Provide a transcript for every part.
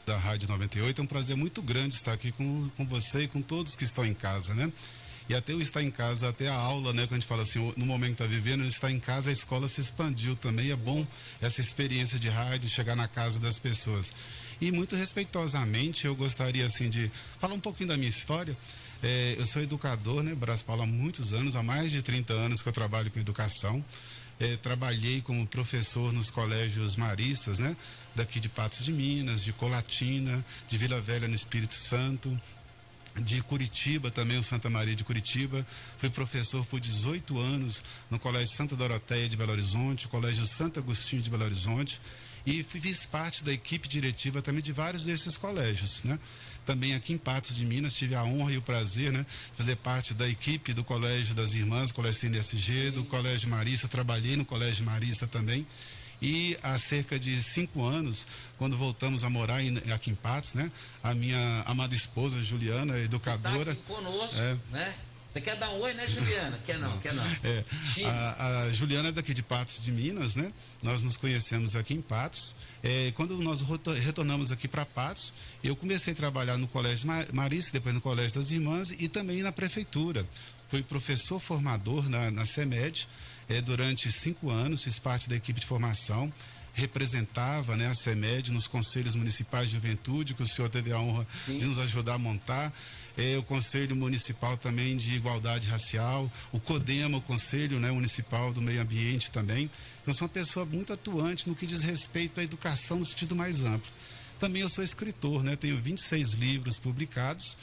da Rádio 98, é um prazer muito grande estar aqui com você e com todos que estão em casa, né? E até o estar em casa, até a aula, né? Quando a gente fala assim, no momento que está vivendo, estar em casa, a escola se expandiu também. É bom essa experiência de rádio, chegar na casa das pessoas. E muito respeitosamente, eu gostaria assim de falar um pouquinho da minha história. Eu sou educador, né? Brás Paulo há muitos anos, há mais de 30 anos que eu trabalho com educação. Trabalhei como professor nos colégios maristas, né? Daqui de Patos de Minas, de Colatina, de Vila Velha no Espírito Santo, de Curitiba também, o Santa Maria de Curitiba. Fui professor por 18 anos no Colégio Santa Doroteia de Belo Horizonte, Colégio Santo Agostinho de Belo Horizonte, e fiz parte da equipe diretiva também de vários desses colégios, né? Também aqui em Patos de Minas tive a honra e o prazer, né, fazer parte da equipe do Colégio das Irmãs, Colégio CNSG, do Colégio Marista. Trabalhei no Colégio Marista também. E há cerca de 5 anos, quando voltamos a morar aqui em Patos, né, a minha amada esposa, Juliana, educadora. Tá aqui conosco, né? Você quer dar um oi, né, Juliana? Quer não. A Juliana é daqui de Patos de Minas, né? Nós nos conhecemos aqui em Patos. Quando nós retornamos aqui para Patos, eu comecei a trabalhar no Colégio Marista, depois no Colégio das Irmãs e também na Prefeitura. Fui professor formador na CEMED durante 5 anos, fiz parte da equipe de formação. Representava, né, a CEMED nos conselhos municipais de juventude, que o senhor teve a honra de nos ajudar a montar, o Conselho Municipal também de Igualdade Racial, o CODEMA, o Conselho, né, Municipal do Meio Ambiente também. Então, sou uma pessoa muito atuante no que diz respeito à educação no sentido mais amplo. Também eu sou escritor, né, tenho 26 livros publicados,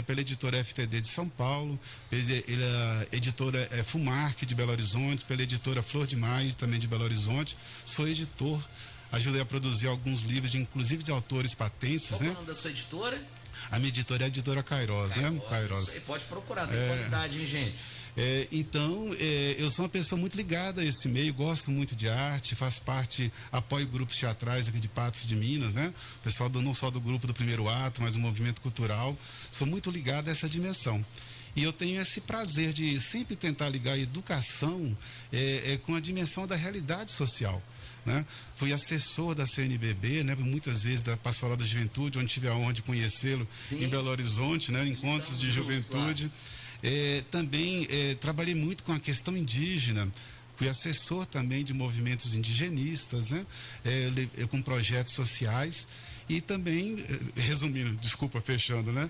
pela editora FTD de São Paulo, pela editora FUMARC de Belo Horizonte, pela editora Flor de Maio, também de Belo Horizonte. Sou editor, ajudei a produzir alguns livros, inclusive de autores patenses. Qual é o nome da sua editora? A minha editora é a editora Kairos, né? Kairos. Você pode procurar, tem qualidade, hein, gente? Então, eu sou uma pessoa muito ligada a esse meio, gosto muito de arte, faço parte, apoio grupos teatrais aqui de Patos de Minas, né? Pessoal não só do grupo do Primeiro Ato, mas do movimento cultural. Sou muito ligado a essa dimensão. E eu tenho esse prazer de sempre tentar ligar a educação com a dimensão da realidade social, né? Fui assessor da CNBB, né? Muitas vezes da Pastoral da Juventude, onde tive a honra de conhecê-lo em Belo Horizonte, né? Encontros de juventude. Também trabalhei muito com a questão indígena, fui assessor também de movimentos indigenistas, né? Com projetos sociais e também, resumindo, desculpa, fechando, né?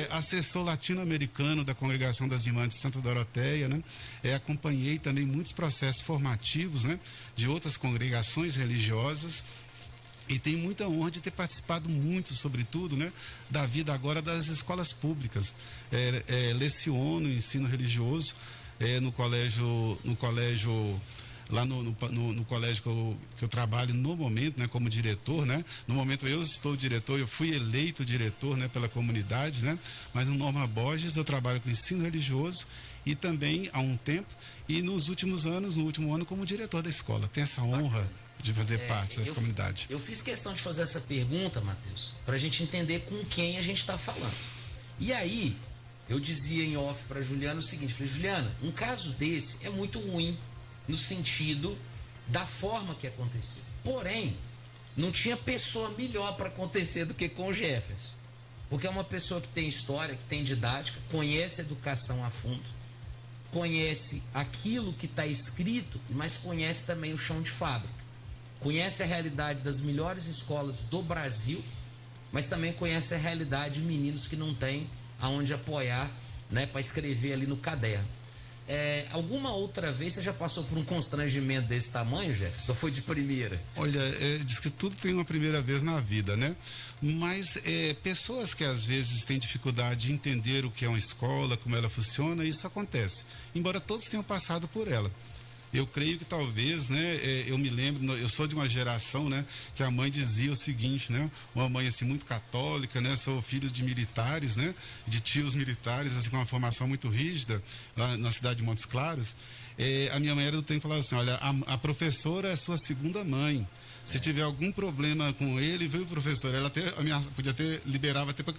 Assessor latino-americano da Congregação das Irmãs de Santa Doroteia, né? Acompanhei também muitos processos formativos, né, de outras congregações religiosas. E tenho muita honra de ter participado muito, sobretudo, né, da vida agora das escolas públicas. Leciono ensino religioso no colégio, lá no colégio que eu trabalho no momento, né, como diretor, né? No momento eu estou diretor, eu fui eleito diretor, né, pela comunidade, né? Mas no Norma Borges eu trabalho com ensino religioso e também há um tempo, e nos últimos anos, no último ano, como diretor da escola. Tenho essa honra de fazer parte dessa comunidade. Eu fiz questão de fazer essa pergunta, Matheus, para a gente entender com quem a gente está falando. E aí, eu dizia em off para Juliana o seguinte, falei, Juliana, um caso desse é muito ruim no sentido da forma que aconteceu. Porém, não tinha pessoa melhor para acontecer do que com o Jefferson. Porque é uma pessoa que tem história, que tem didática, conhece a educação a fundo, conhece aquilo que está escrito, mas conhece também o chão de fábrica. Conhece a realidade das melhores escolas do Brasil, mas também conhece a realidade de meninos que não têm aonde apoiar, né, para escrever ali no caderno. Alguma outra vez você já passou por um constrangimento desse tamanho, Jeff? Só foi de primeira? Olha, diz que tudo tem uma primeira vez na vida, né? Mas pessoas que às vezes têm dificuldade de entender o que é uma escola, como ela funciona, isso acontece. Embora todos tenham passado por ela. Eu creio que talvez, né, eu me lembro, eu sou de uma geração, né, que a mãe dizia o seguinte, né, uma mãe assim muito católica, né, sou filho de militares, né, de tios militares, assim, com uma formação muito rígida, lá na cidade de Montes Claros. A minha mãe era do tempo falava assim, olha, a professora é sua segunda mãe. Se tiver algum problema com ele, veio o professor. Ela até podia ter liberava até para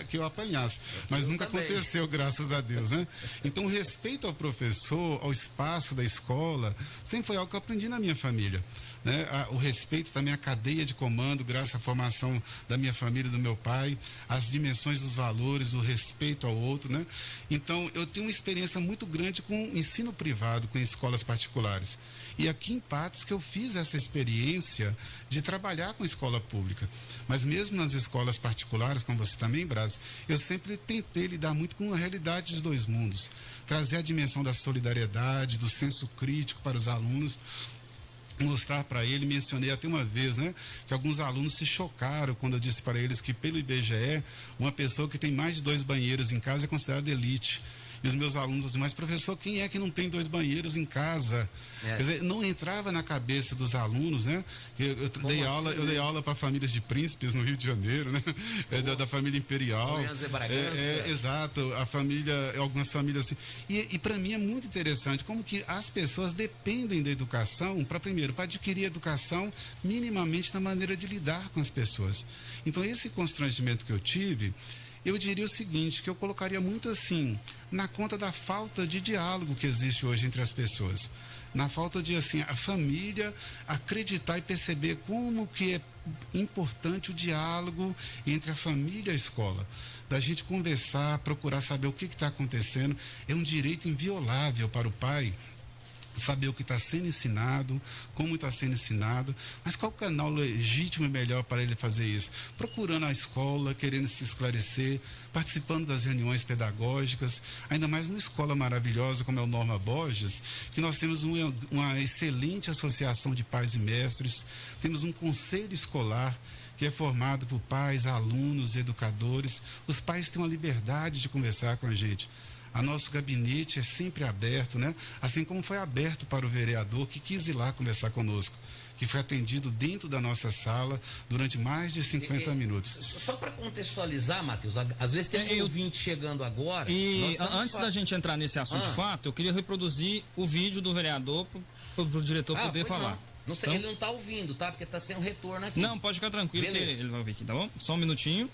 que eu apanhasse, mas nunca aconteceu, graças a Deus, né? Então, o respeito ao professor, ao espaço da escola, sempre foi algo que eu aprendi na minha família, né? O respeito da minha cadeia de comando, graças à formação da minha família e do meu pai, as dimensões dos valores, o respeito ao outro, né? Então, eu tenho uma experiência muito grande com ensino privado, com escolas particulares. E aqui em Patos que eu fiz essa experiência de trabalhar com escola pública. Mas mesmo nas escolas particulares, como você também, Braz, eu sempre tentei lidar muito com a realidade dos dois mundos. Trazer a dimensão da solidariedade, do senso crítico para os alunos, mostrar para ele, mencionei até uma vez, né, que alguns alunos se chocaram quando eu disse para eles que pelo IBGE, uma pessoa que tem mais de 2 banheiros em casa é considerada elite. E os meus alunos diziam, mas professor, quem é que não tem 2 banheiros em casa? Quer dizer, não entrava na cabeça dos alunos, né? Eu dei aula para famílias de príncipes no Rio de Janeiro, né? Da família imperial. Exato, a família, algumas famílias assim. E para mim é muito interessante como que as pessoas dependem da educação para adquirir educação minimamente na maneira de lidar com as pessoas. Então esse constrangimento que eu tive, eu diria o seguinte, que eu colocaria muito assim, na conta da falta de diálogo que existe hoje entre as pessoas. Na falta de, assim, a família acreditar e perceber como que é importante o diálogo entre a família e a escola. Da gente conversar, procurar saber o que está acontecendo. É um direito inviolável para o pai saber o que está sendo ensinado, como está sendo ensinado, mas qual canal legítimo e melhor para ele fazer isso? Procurando a escola, querendo se esclarecer, participando das reuniões pedagógicas, ainda mais numa escola maravilhosa como é o Norma Borges, que nós temos uma excelente associação de pais e mestres, temos um conselho escolar que é formado por pais, alunos, educadores. Os pais têm uma liberdade de conversar com a gente. O nosso gabinete é sempre aberto, né? Assim como foi aberto para o vereador que quis ir lá conversar conosco, que foi atendido dentro da nossa sala durante mais de 50 minutos. Só para contextualizar, Matheus, às vezes tem um ouvinte chegando agora. E antes da gente entrar nesse assunto de fato, eu queria reproduzir o vídeo do vereador para o diretor poder falar. Não sei, então, ele não está ouvindo, tá? Porque está sem um retorno aqui. Não, pode ficar tranquilo. Beleza. Que ele vai ouvir aqui, tá bom? Só um minutinho.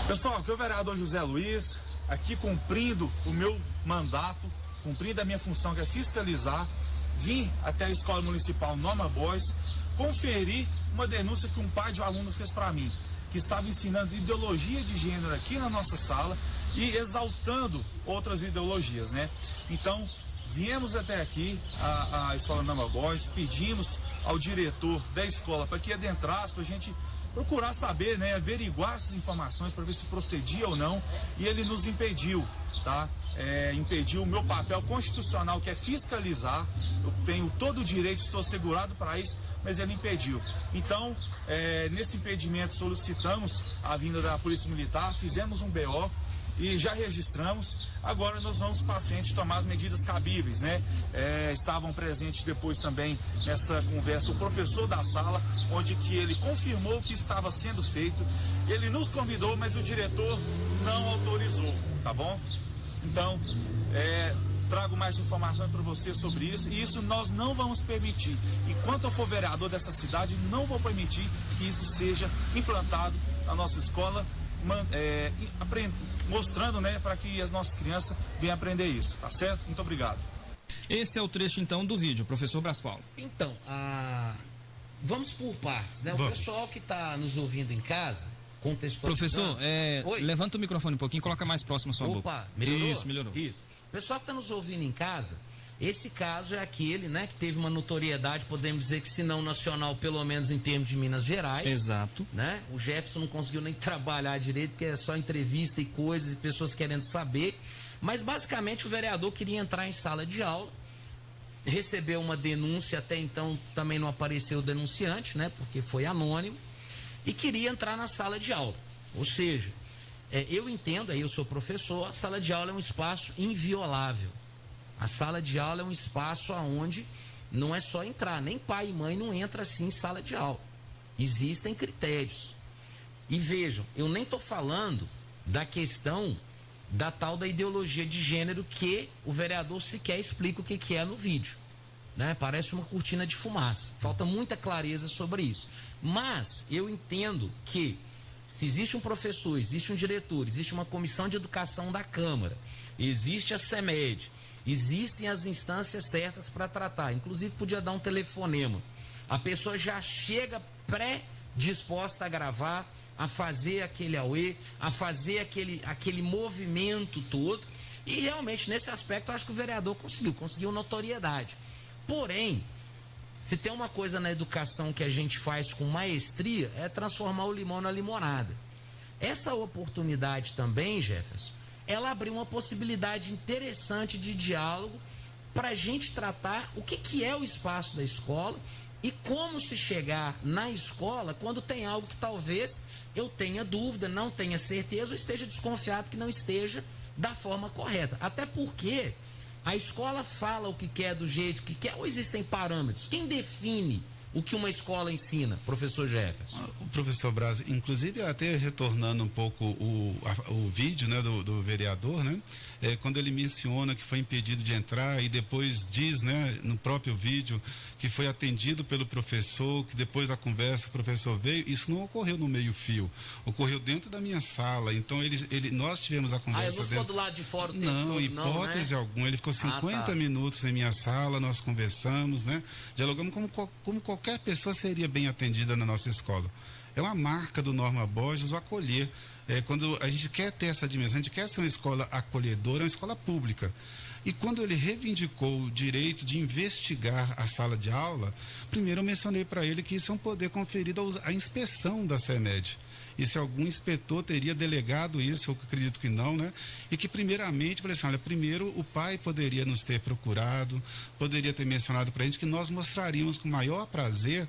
Pessoal, aqui é o vereador José Luiz, aqui cumprindo o meu mandato, cumprindo a minha função, que é fiscalizar. Vim até a Escola Municipal Norma Borges conferir uma denúncia que um pai de um aluno fez para mim, que estava ensinando ideologia de gênero aqui na nossa sala e exaltando outras ideologias, né? Então, viemos até aqui, a Escola Norma Borges, pedimos ao diretor da escola para que adentrasse, para a gente procurar saber, né, averiguar essas informações para ver se procedia ou não, e ele nos impediu, tá? Impediu o meu papel constitucional, que é fiscalizar. Eu tenho todo o direito, estou assegurado para isso, mas ele impediu. Então, nesse impedimento, solicitamos a vinda da Polícia Militar, fizemos um BO e já registramos. Agora nós vamos para frente tomar as medidas cabíveis, né? Estavam presentes depois também nessa conversa o professor da sala, onde que ele confirmou o que estava sendo feito. Ele nos convidou, mas o diretor não autorizou, tá bom? Então, trago mais informações para você sobre isso, e isso nós não vamos permitir. Enquanto eu for vereador dessa cidade, não vou permitir que isso seja implantado na nossa escola, mostrando, né, para que as nossas crianças venham aprender isso, tá certo? Muito obrigado. Esse é o trecho, então, do vídeo, professor Braz Paulo. Então, vamos por partes, né? O pessoal que está nos ouvindo em casa, contextualizando... Professor, levanta o microfone um pouquinho e coloca mais próximo a sua boca. Opa, melhorou? Isso, melhorou. Isso. O pessoal que está nos ouvindo em casa, esse caso é aquele, né, que teve uma notoriedade, podemos dizer que se não nacional, pelo menos em termos de Minas Gerais. Exato. Né? O Jefferson não conseguiu nem trabalhar direito, porque é só entrevista e coisas e pessoas querendo saber. Mas basicamente o vereador queria entrar em sala de aula, recebeu uma denúncia, até então também não apareceu o denunciante, né, porque foi anônimo, e queria entrar na sala de aula. Ou seja, eu entendo, aí eu sou professor, a sala de aula é um espaço inviolável. A sala de aula é um espaço onde não é só entrar, nem pai e mãe não entra assim em sala de aula. Existem critérios. E vejam, eu nem estou falando da questão da tal da ideologia de gênero que o vereador sequer explica o que é no vídeo, né? Parece uma cortina de fumaça. Falta muita clareza sobre isso. Mas eu entendo que se existe um professor, existe um diretor, existe uma comissão de educação da Câmara, existe a CEMED, existem as instâncias certas para tratar. Inclusive podia dar um telefonema A pessoa já chega pré-disposta a gravar, a fazer aquele auê, a fazer aquele movimento todo. E realmente, nesse aspecto, eu acho que o vereador conseguiu notoriedade. Porém, se tem uma coisa na educação que a gente faz com maestria, é transformar o limão na limonada. Essa oportunidade também, Jefferson, ela abriu uma possibilidade interessante de diálogo para a gente tratar o que é o espaço da escola e como se chegar na escola quando tem algo que talvez eu tenha dúvida, não tenha certeza ou esteja desconfiado que não esteja da forma correta. Até porque a escola fala o que quer do jeito que quer ou existem parâmetros? Quem define o que uma escola ensina, professor Jefferson? O professor Braz, inclusive até retornando um pouco o vídeo, né, do vereador, né, quando ele menciona que foi impedido de entrar e depois diz, né, no próprio vídeo que foi atendido pelo professor, que depois da conversa o professor veio, isso não ocorreu no meio-fio, ocorreu dentro da minha sala. Então nós tivemos a conversa. Ele não ficou do lado de fora o tempo não, todo, hipótese né? alguma. Ele ficou 50 minutos em minha sala, nós conversamos, né, dialogamos como qualquer pessoa seria bem atendida na nossa escola. É uma marca do Norma Borges o acolher. Quando a gente quer ter essa dimensão, a gente quer ser uma escola acolhedora, uma escola pública. E quando ele reivindicou o direito de investigar a sala de aula, primeiro eu mencionei para ele que isso é um poder conferido à inspeção da CEMED. E se algum inspetor teria delegado isso, eu acredito que não, né? E que primeiramente, falei assim, olha, primeiro o pai poderia nos ter procurado, poderia ter mencionado para a gente que nós mostraríamos com maior prazer,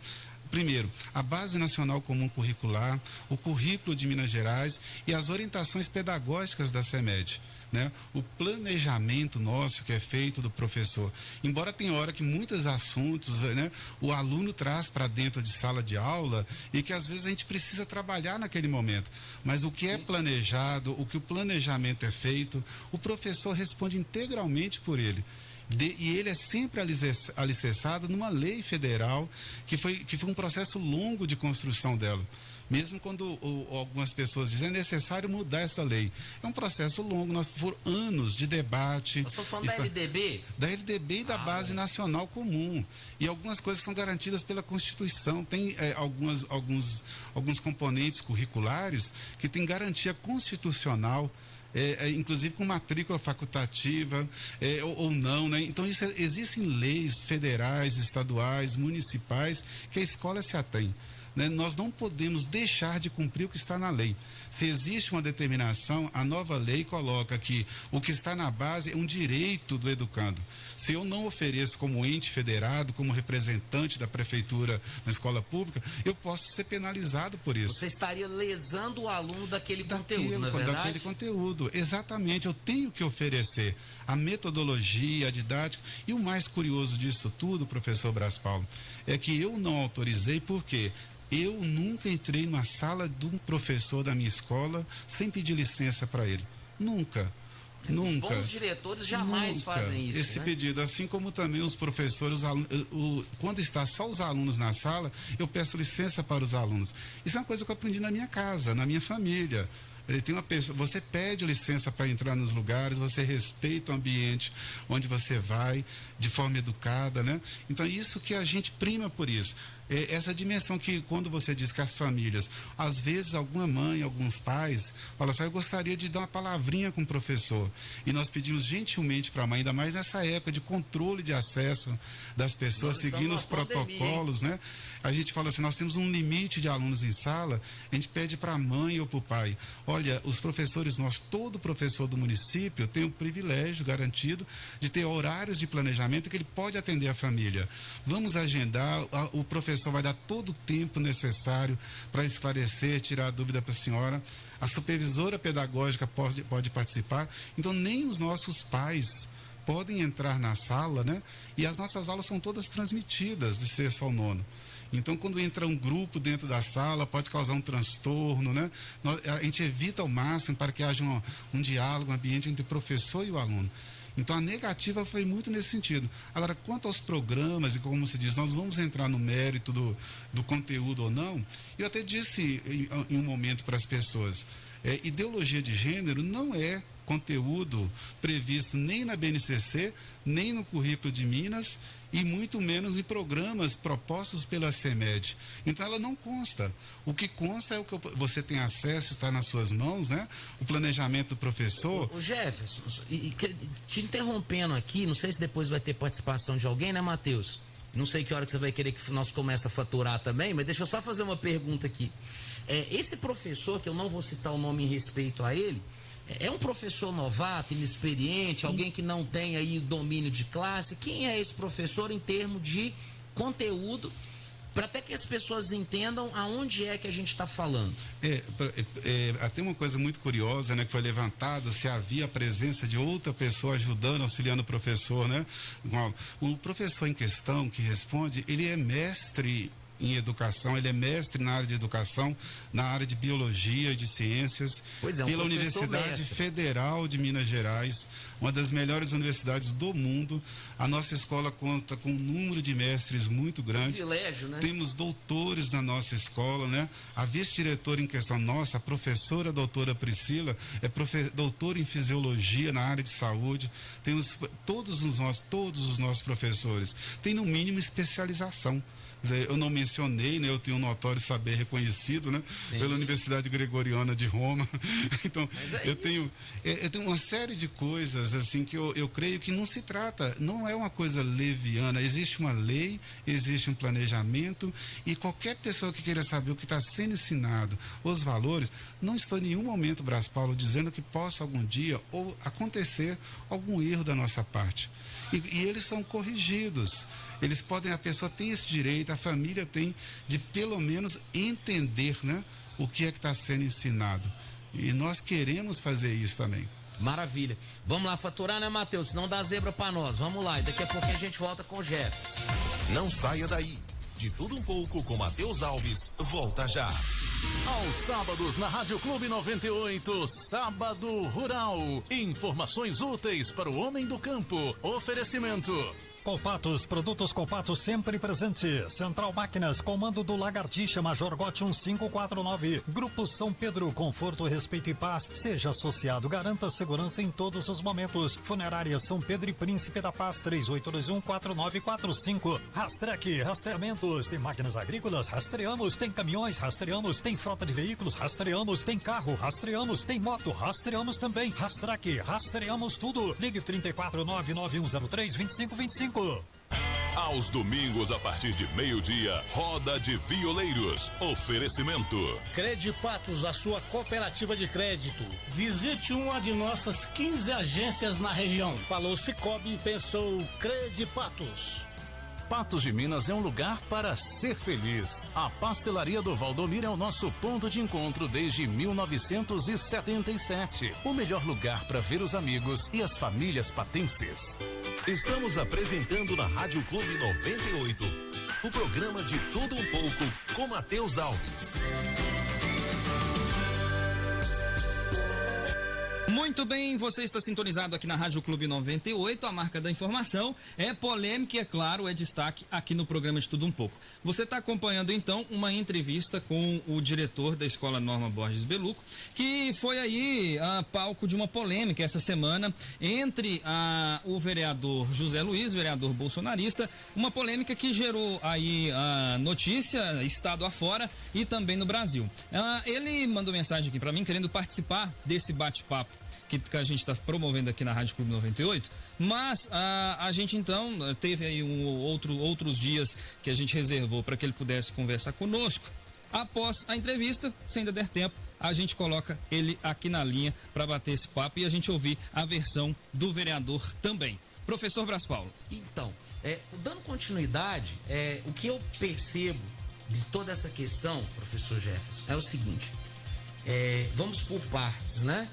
primeiro, a Base Nacional Comum Curricular, o currículo de Minas Gerais e as orientações pedagógicas da CEMED. Né? O planejamento nosso que é feito do professor, embora tenha hora que muitos assuntos, né, o aluno traz para dentro de sala de aula e que às vezes a gente precisa trabalhar naquele momento, mas o que é planejado, o que o planejamento é feito, o professor responde integralmente por ele. E ele é sempre alicerçado numa lei federal que foi um processo longo de construção dela. Mesmo quando algumas pessoas dizem é necessário mudar essa lei. É um processo longo, foram anos de debate. Nós estamos falando da LDB? Da LDB e da Base Nacional Comum. E algumas coisas são garantidas pela Constituição. Tem alguns componentes curriculares que têm garantia constitucional. Inclusive com matrícula facultativa ou não, né? Então existem leis federais, estaduais, municipais que a escola se atém. Né? Nós não podemos deixar de cumprir o que está na lei. Se existe uma determinação, a nova lei coloca que o que está na base é um direito do educando. Se eu não ofereço como ente federado, como representante da prefeitura na escola pública, eu posso ser penalizado por isso. Você estaria lesando o aluno daquele conteúdo, não é verdade? Daquele conteúdo, exatamente. Eu tenho que oferecer a metodologia, a didática. E o mais curioso disso tudo, professor Braz Paulo, é que eu não autorizei porque eu nunca entrei numa sala de um professor da minha escola sem pedir licença para ele. Nunca. Nunca. Os bons diretores jamais fazem isso. Esse né? pedido, assim como também os professores, quando está só os alunos na sala, eu peço licença para os alunos. Isso é uma coisa que eu aprendi na minha casa, na minha família. Tem uma pessoa, você pede licença para entrar nos lugares, você respeita o ambiente onde você vai, de forma educada, né? Então, isso que a gente prima por isso. Essa dimensão que, quando você diz que as famílias, às vezes alguma mãe, alguns pais, falam assim, eu gostaria de dar uma palavrinha com o professor. E nós pedimos gentilmente para a mãe, ainda mais nessa época de controle de acesso das pessoas, seguindo os protocolos, né? A gente fala assim, nós temos um limite de alunos em sala, a gente pede para a mãe ou para o pai, olha, os professores, todo professor do município tem o privilégio garantido de ter horários de planejamento que ele pode atender a família. Vamos agendar, o professor vai dar todo o tempo necessário para esclarecer, tirar a dúvida para a senhora. A supervisora pedagógica pode participar. Então, nem os nossos pais podem entrar na sala, né? E as nossas aulas são todas transmitidas de sexto ao nono. Então, quando entra um grupo dentro da sala, pode causar um transtorno, né? A gente evita ao máximo para que haja um diálogo, um ambiente entre o professor e o aluno. Então, a negativa foi muito nesse sentido. Agora, quanto aos programas, e como se diz, nós vamos entrar no mérito do conteúdo ou não, eu até disse em um momento para as pessoas, ideologia de gênero não é conteúdo previsto nem na BNCC, nem no currículo de Minas e muito menos em programas propostos pela CEMED. Então ela não consta. O que consta é o que você tem acesso, está nas suas mãos, né? O planejamento do professor. O Jefferson, te interrompendo aqui, não sei se depois vai ter participação de alguém, né, Matheus? Não sei que hora que você vai querer que nós comece a faturar também, mas deixa eu só fazer uma pergunta aqui. Esse professor, que eu não vou citar o nome em respeito a ele, é um professor novato, inexperiente, alguém que não tem aí domínio de classe? Quem é esse professor em termos de conteúdo, para até que as pessoas entendam aonde é que a gente está falando? Tem uma coisa muito curiosa, né, que foi levantado, se havia a presença de outra pessoa ajudando, auxiliando o professor, né? O professor em questão que responde, ele é mestre em educação, ele é mestre na área de educação, na área de biologia e de ciências, pela Universidade Federal de Minas Gerais, uma das melhores universidades do mundo. A nossa escola conta com um número de mestres muito grande. Privilégio, né? Temos doutores na nossa escola, né? A vice-diretora em questão nossa, a professora doutora Priscila, doutora em fisiologia na área de saúde. Temos todos os nossos professores têm no mínimo especialização. Eu não mencionei, né? Eu tenho um notório saber reconhecido, né? Pela Universidade Gregoriana de Roma. Então, eu tenho uma série de coisas assim que eu creio que não se trata, não é uma coisa leviana. Existe uma lei, existe um planejamento, e qualquer pessoa que queira saber o que está sendo ensinado, os valores, não estou em nenhum momento, Brás Paulo, dizendo que possa algum dia ou acontecer algum erro da nossa parte. E eles são corrigidos. A pessoa tem esse direito, a família tem de pelo menos entender, né, o que é que está sendo ensinado. E nós queremos fazer isso também. Maravilha. Vamos lá faturar, né, Matheus? Senão dá zebra para nós. Vamos lá. E daqui a pouquinho a gente volta com o Jefferson. Não saia daí. De tudo um pouco com Matheus Alves. Volta já. Aos sábados na Rádio Clube 98, Sábado Rural. Informações úteis para o homem do campo. Oferecimento. Colpatos, produtos Colpatos sempre presente. Central Máquinas, comando do Lagartixa, Major Gotti 1549. Grupo São Pedro, conforto, respeito e paz. Seja associado, garanta segurança em todos os momentos. Funerária São Pedro e Príncipe da Paz, 3821-4945. Rastrec, rastreamentos. Tem máquinas agrícolas, rastreamos. Tem caminhões, rastreamos. Tem frota de veículos, rastreamos. Tem carro, rastreamos. Tem moto, rastreamos também. Rastrec, rastreamos tudo. Ligue 34991032525. Aos domingos, a partir de meio-dia, Roda de Violeiros. Oferecimento. Credipatos, a sua cooperativa de crédito. Visite uma de nossas 15 agências na região. Falou Cicobi, pensou Credipatos. Patos de Minas é um lugar para ser feliz. A Pastelaria do Valdomiro é o nosso ponto de encontro desde 1977. O melhor lugar para ver os amigos e as famílias patenses. Estamos apresentando na Rádio Clube 98 o programa de tudo um pouco com Matheus Alves. Muito bem, você está sintonizado aqui na Rádio Clube 98, a marca da informação. É polêmica e, é claro, é destaque aqui no programa de Tudo Um Pouco. Você está acompanhando, então, uma entrevista com o diretor da Escola Norma Borges Beluco, que foi aí a palco de uma polêmica essa semana entre o vereador José Luiz, vereador bolsonarista, uma polêmica que gerou aí a notícia, estado afora e também no Brasil. Ele mandou mensagem aqui para mim, querendo participar desse bate-papo que a gente está promovendo aqui na Rádio Clube 98, mas a gente então teve aí outros dias que a gente reservou para que ele pudesse conversar conosco. Após a entrevista, se ainda der tempo, a gente coloca ele aqui na linha para bater esse papo e a gente ouvir a versão do vereador também. Professor Brás Paulo. Então, dando continuidade, o que eu percebo de toda essa questão, professor Jefferson, é o seguinte, vamos por partes, né?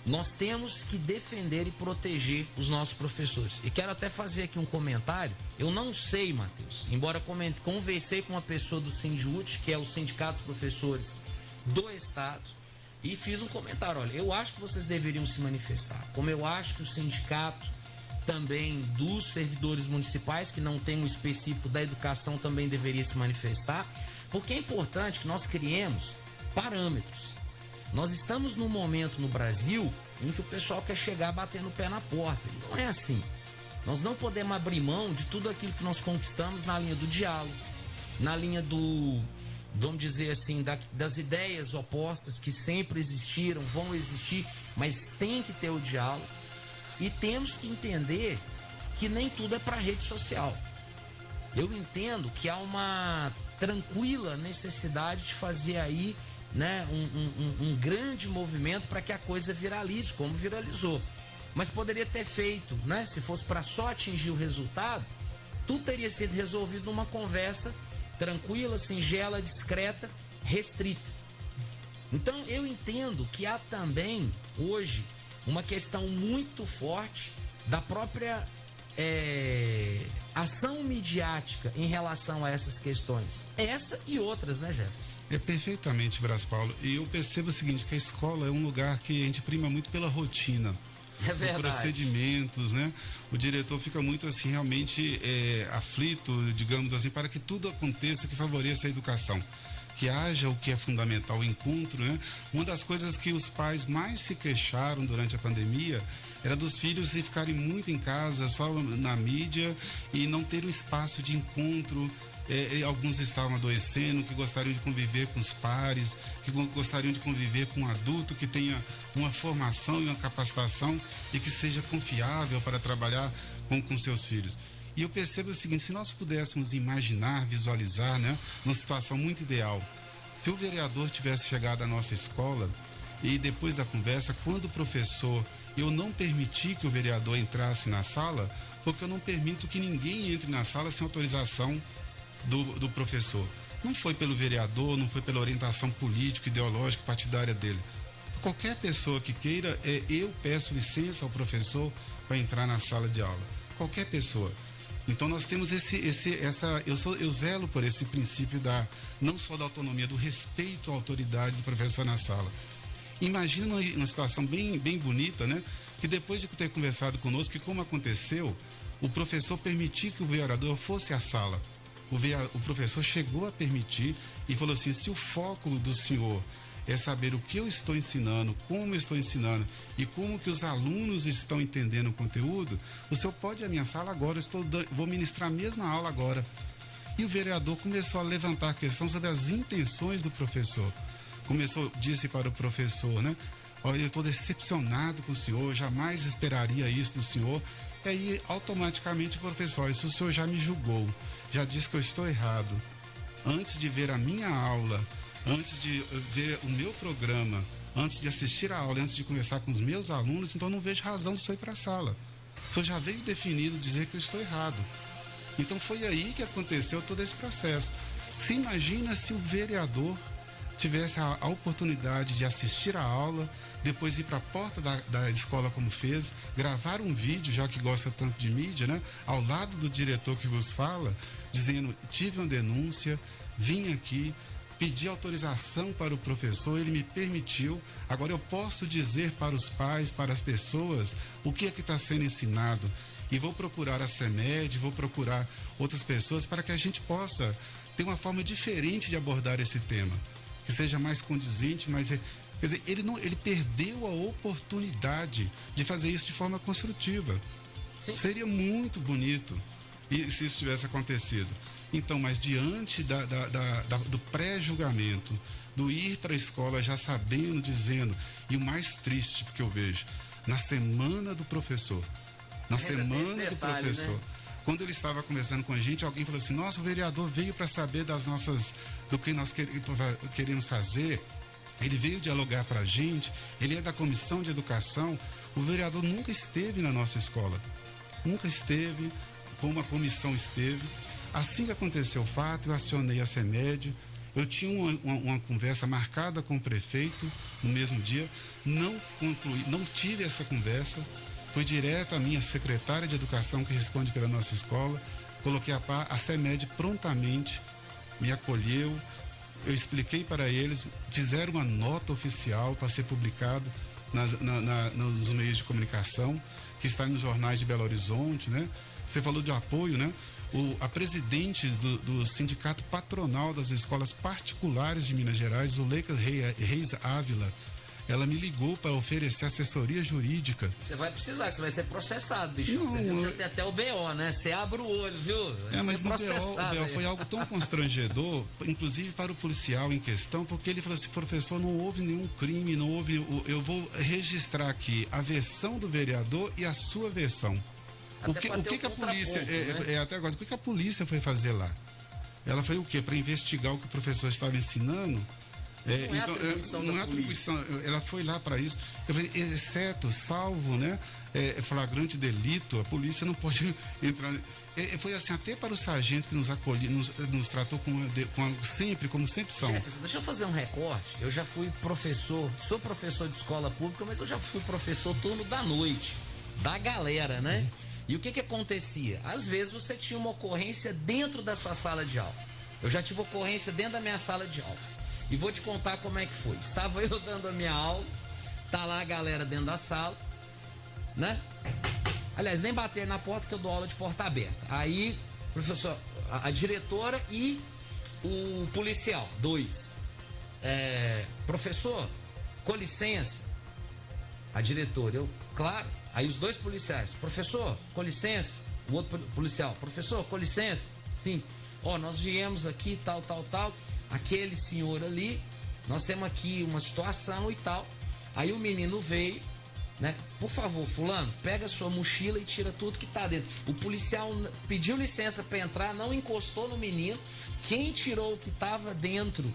Nós temos que defender e proteger os nossos professores. E quero até fazer aqui um comentário. Eu não sei, Matheus, embora conversei com uma pessoa do Sindjut, que é o Sindicato dos Professores do Estado, e fiz um comentário. Olha, eu acho que vocês deveriam se manifestar. Como eu acho que o sindicato também dos servidores municipais, que não tem um específico da educação, também deveria se manifestar. Porque é importante que nós criemos parâmetros. Nós estamos num momento no Brasil em que o pessoal quer chegar batendo o pé na porta. E não é assim. Nós não podemos abrir mão de tudo aquilo que nós conquistamos na linha do diálogo, na linha do, vamos dizer assim, das ideias opostas que sempre existiram, vão existir, mas tem que ter o diálogo. E temos que entender que nem tudo é para rede social. Eu entendo que há uma tranquila necessidade de fazer aí, né, um grande movimento para que a coisa viralize, como viralizou. Mas poderia ter feito, né? Se fosse para só atingir o resultado, tudo teria sido resolvido numa conversa tranquila, singela, discreta, restrita. Então eu entendo que há também hoje uma questão muito forte da própria ação midiática em relação a essas questões. Essa e outras, né, Jefferson? É perfeitamente, Brás Paulo. E eu percebo o seguinte, que a escola é um lugar que a gente prima muito pela rotina. É verdade. Procedimentos, né? O diretor fica muito assim, realmente aflito, digamos assim, para que tudo aconteça que favoreça a educação. Que haja o que é fundamental, o encontro, né? Uma das coisas que os pais mais se queixaram durante a pandemia era dos filhos ficarem muito em casa, só na mídia e não ter um espaço de encontro. Alguns estavam adoecendo, que gostariam de conviver com os pares, que gostariam de conviver com um adulto que tenha uma formação e uma capacitação e que seja confiável para trabalhar com seus filhos. E eu percebo o seguinte, se nós pudéssemos imaginar, visualizar, né, uma situação muito ideal, se o vereador tivesse chegado à nossa escola e depois da conversa, quando o professor, eu não permiti que o vereador entrasse na sala, porque eu não permito que ninguém entre na sala sem autorização do professor. Não foi pelo vereador, não foi pela orientação política, ideológica, partidária dele. Qualquer pessoa que queira, eu peço licença ao professor para entrar na sala de aula. Qualquer pessoa. Então nós temos eu zelo por esse princípio não só da autonomia, do respeito à autoridade do professor na sala. Imagina uma situação bem bonita, né? Que depois de ter conversado conosco, que como aconteceu, o professor permitiu que o vereador fosse à sala. O professor chegou a permitir e falou assim, se o foco do senhor é saber o que eu estou ensinando, como eu estou ensinando e como que os alunos estão entendendo o conteúdo, o senhor pode ir à minha sala agora, vou ministrar a mesma aula agora. E o vereador começou a levantar a questão sobre as intenções do professor. Disse para o professor, né? Olha, eu estou decepcionado com o senhor, jamais esperaria isso do senhor. E aí, automaticamente, o professor, isso o senhor já me julgou, já disse que eu estou errado. Antes de ver a minha aula, antes de ver o meu programa, antes de assistir a aula, antes de conversar com os meus alunos, então não vejo razão de eu ir para a sala. O senhor já veio definido dizer que eu estou errado. Então foi aí que aconteceu todo esse processo. Se imagina se o vereador tivesse a oportunidade de assistir a aula, depois ir para a porta da escola como fez, gravar um vídeo, já que gosta tanto de mídia, né? Ao lado do diretor que vos fala, dizendo, tive uma denúncia, vim aqui, pedi autorização para o professor, ele me permitiu, agora eu posso dizer para os pais, para as pessoas, o que é que está sendo ensinado. E vou procurar a CEMED, vou procurar outras pessoas para que a gente possa ter uma forma diferente de abordar esse tema, que seja mais condizente, mais... Quer dizer, ele perdeu a oportunidade de fazer isso de forma construtiva. Sim. Seria muito bonito se isso tivesse acontecido. Então, mas diante do pré-julgamento, do ir para a escola já sabendo, dizendo, e o mais triste que eu vejo, na semana do professor, né? Quando ele estava conversando com a gente, alguém falou assim, nossa, o vereador veio para saber do que nós queremos fazer, ele veio dialogar para a gente, ele é da comissão de educação. O vereador nunca esteve na nossa escola, nunca esteve, como a comissão esteve. Assim que aconteceu o fato, eu acionei a CEMED, eu tinha uma conversa marcada com o prefeito no mesmo dia, não tive essa conversa, fui direto à minha secretária de educação que responde pela nossa escola, coloquei a CEMED prontamente me acolheu, eu expliquei para eles, fizeram uma nota oficial para ser publicado nos meios de comunicação, que está nos jornais de Belo Horizonte, né? Você falou de apoio, né? A presidente do Sindicato Patronal das Escolas Particulares de Minas Gerais, Zuleika Reis Ávila, ela me ligou para oferecer assessoria jurídica. Você vai precisar, que você vai ser processado, bicho. Não, você viu, já tem até o BO, né? Você abre o olho, viu? Mas no BO foi algo tão constrangedor, inclusive para o policial em questão, porque ele falou assim, professor, não houve nenhum crime, não houve... Eu vou registrar aqui a versão do vereador e a sua versão. O que a polícia... né? Até agora, o que a polícia foi fazer lá? Ela foi o quê? Para investigar o que o professor estava ensinando? Não é atribuição, ela foi lá para isso. Eu falei, exceto, salvo, né? Flagrante delito, a polícia não pode entrar. Foi assim, até para o sargento que nos acolheu, nos tratou como sempre são. Jefferson, deixa eu fazer um recorte. Eu já fui professor, sou professor de escola pública, mas eu já fui professor turno da noite, da galera, né? E o que acontecia? Às vezes você tinha uma ocorrência dentro da sua sala de aula. Eu já tive ocorrência dentro da minha sala de aula. E vou te contar como é que foi. Estava eu dando a minha aula, tá lá a galera dentro da sala, né? Aliás, nem bater na porta que eu dou aula de porta aberta. Aí, professor, a diretora e o policial, 2. Professor, com licença. A diretora, claro. Aí os 2 policiais, professor, com licença. O outro policial, professor, com licença. Sim. Nós viemos aqui, tal. Aquele senhor ali, nós temos aqui uma situação e tal. Aí o menino veio, né? Por favor, fulano, pega a sua mochila e tira tudo que tá dentro. O policial pediu licença para entrar, não encostou no menino. Quem tirou o que tava dentro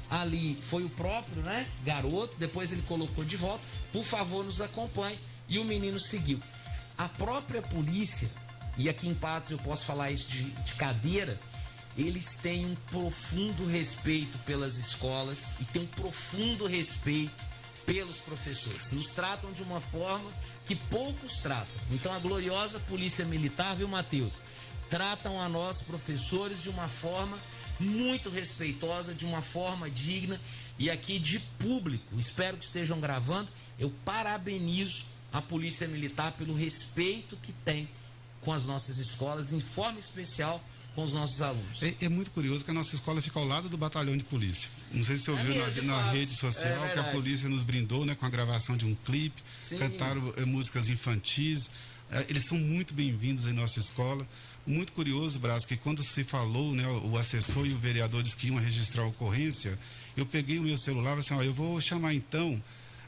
ali foi o próprio, né, garoto. Depois ele colocou de volta. Por favor, nos acompanhe. E o menino seguiu. A própria polícia, e aqui em Patos eu posso falar isso de cadeira, eles têm um profundo respeito pelas escolas e têm um profundo respeito pelos professores. Nos tratam de uma forma que poucos tratam. Então a gloriosa Polícia Militar, viu, Matheus? Tratam a nós, professores, de uma forma muito respeitosa, de uma forma digna. E aqui de público, espero que estejam gravando, eu parabenizo a Polícia Militar pelo respeito que tem com as nossas escolas, em forma especial com os nossos alunos. É muito curioso que a nossa escola fica ao lado do batalhão de polícia. Não sei se você ouviu na rede social que a polícia nos brindou, né, com a gravação de um clipe. Sim. Cantaram músicas infantis. Eles são muito bem-vindos em nossa escola. Muito curioso, Brás, que quando se falou, né, o assessor e o vereador disse que iam registrar a ocorrência, eu peguei o meu celular e falei assim, eu vou chamar então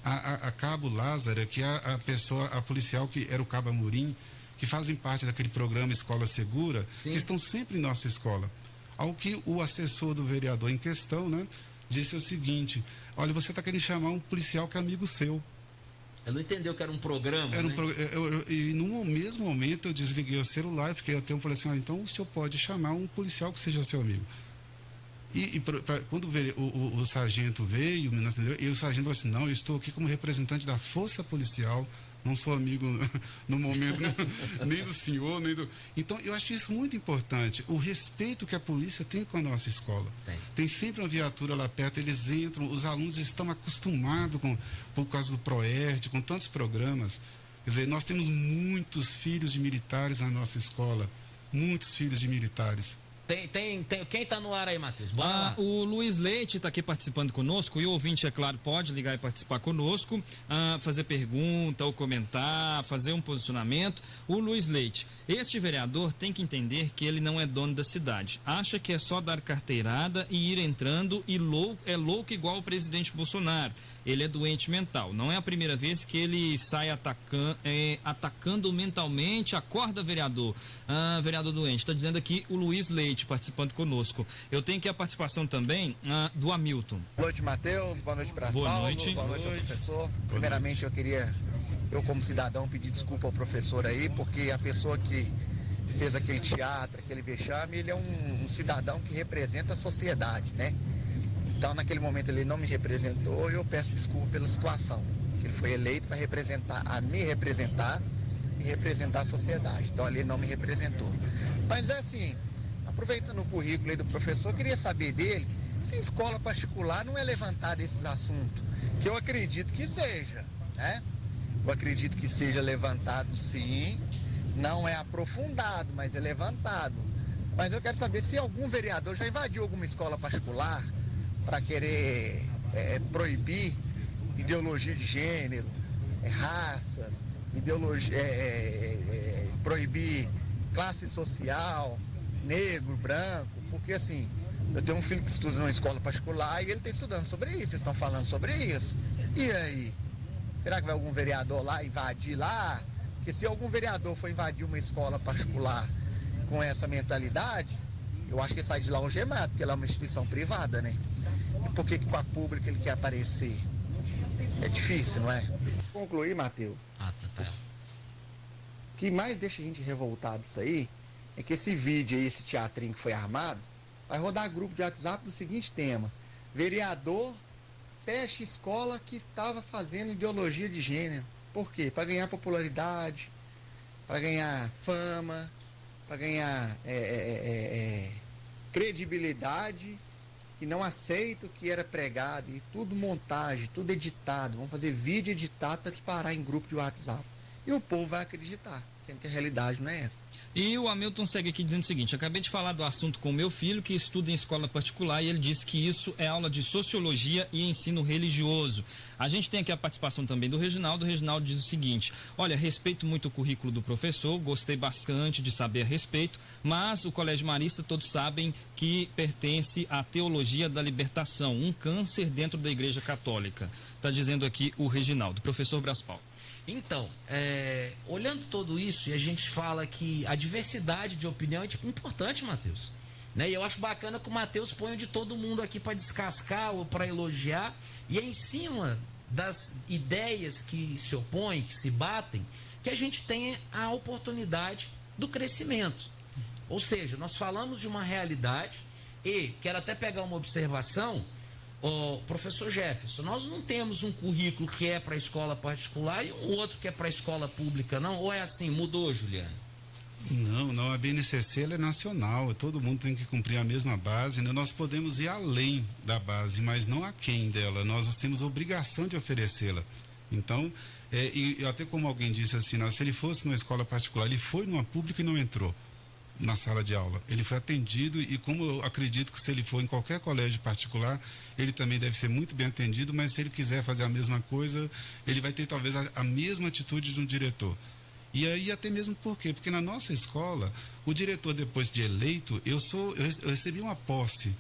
a Cabo Lázaro, que é a policial que era o Cabo Amorim, que fazem parte daquele programa Escola Segura, Sim. que estão sempre em nossa escola. Ao que o assessor do vereador em questão, né, disse o seguinte, olha, você está querendo chamar um policial que é amigo seu. Eu não entendeu que era um programa, né? E no mesmo momento eu desliguei o celular e fiquei até um, falei assim, então o senhor pode chamar um policial que seja seu amigo. Quando o sargento veio, e o sargento falou assim, não, eu estou aqui como representante da força policial, não sou amigo no momento nem do senhor, nem do... Então, eu acho isso muito importante, o respeito que a polícia tem com a nossa escola. Tem sempre uma viatura lá perto, eles entram, os alunos estão acostumados por causa do PROERD, com tantos programas. Quer dizer, nós temos muitos filhos de militares na nossa escola, muitos filhos de militares. Quem está no ar aí, Matheus? O Luiz Leite está aqui participando conosco, e o ouvinte, é claro, pode ligar e participar conosco, fazer pergunta ou comentar, fazer um posicionamento. O Luiz Leite, este vereador tem que entender que ele não é dono da cidade. Acha que é só dar carteirada e ir entrando e é louco igual o presidente Bolsonaro. Ele é doente mental. Não é a primeira vez que ele sai atacando mentalmente. Acorda, vereador. Vereador doente. Está dizendo aqui o Luiz Leite participando conosco. Eu tenho aqui a participação também do Hamilton. Boa noite, Matheus. Boa noite, Brás Paulo. Boa noite ao professor. Primeiramente, eu como cidadão, pedir desculpa ao professor aí, porque a pessoa que fez aquele teatro, aquele vexame, ele é um cidadão que representa a sociedade, né? Então, naquele momento, ele não me representou e eu peço desculpa pela situação. Ele foi eleito para me representar e representar a sociedade. Então, ali ele não me representou. Mas é assim, aproveitando o currículo aí do professor, eu queria saber dele se em escola particular não é levantado esses assuntos, que eu acredito que seja, né? Eu acredito que seja levantado sim, não é aprofundado, mas é levantado. Mas eu quero saber se algum vereador já invadiu alguma escola particular para querer proibir ideologia de gênero, raças, ideologia, proibir classe social, negro, branco, porque assim, eu tenho um filho que estuda numa escola particular e ele está estudando sobre isso, vocês estão falando sobre isso. E aí? Será que vai algum vereador lá invadir lá? Porque se algum vereador for invadir uma escola particular com essa mentalidade, eu acho que ele sai de lá algemado, porque ela é uma instituição privada, né? E por que com a pública ele quer aparecer? É difícil, não é? Concluir, Matheus. O que mais deixa a gente revoltado disso aí é que esse vídeo aí, esse teatrinho que foi armado, vai rodar grupo de WhatsApp do seguinte tema: vereador fecha escola que estava fazendo ideologia de gênero. Por quê? Para ganhar popularidade, para ganhar fama, para ganhar credibilidade, que não aceita o que era pregado, e tudo montagem, tudo editado. Vamos fazer vídeo editado para disparar em grupo de WhatsApp. E o povo vai acreditar, sendo que a realidade não é essa. E o Hamilton segue aqui dizendo o seguinte: acabei de falar do assunto com o meu filho, que estuda em escola particular, e ele disse que isso é aula de sociologia e ensino religioso. A gente tem aqui a participação também do Reginaldo. O Reginaldo diz o seguinte: olha, respeito muito o currículo do professor, gostei bastante de saber a respeito, mas o Colégio Marista todos sabem que pertence à teologia da libertação, um câncer dentro da Igreja Católica. Está dizendo aqui o Reginaldo. Professor Braz Paulo. Então, olhando tudo isso, e a gente fala que a diversidade de opinião é importante, Matheus. Né? E eu acho bacana que o Matheus põe de todo mundo aqui para descascar ou para elogiar, e é em cima das ideias que se opõem, que se batem, que a gente tem a oportunidade do crescimento. Ou seja, nós falamos de uma realidade, e quero até pegar uma observação. Professor Jefferson, nós não temos um currículo que é para a escola particular e um outro que é para a escola pública, não? Ou é assim? Mudou, Juliano? Não, a BNCC ela é nacional, todo mundo tem que cumprir a mesma base, né? Nós podemos ir além da base, mas não aquém dela, nós temos a obrigação de oferecê-la. Então, e até como alguém disse assim, se ele fosse numa escola particular, ele foi numa pública e não entrou na sala de aula, ele foi atendido, e como eu acredito que se ele for em qualquer colégio particular, ele também deve ser muito bem atendido, mas se ele quiser fazer a mesma coisa, ele vai ter talvez a mesma atitude de um diretor. E aí até mesmo por quê? Porque na nossa escola, o diretor, depois de eleito, eu recebi uma posse,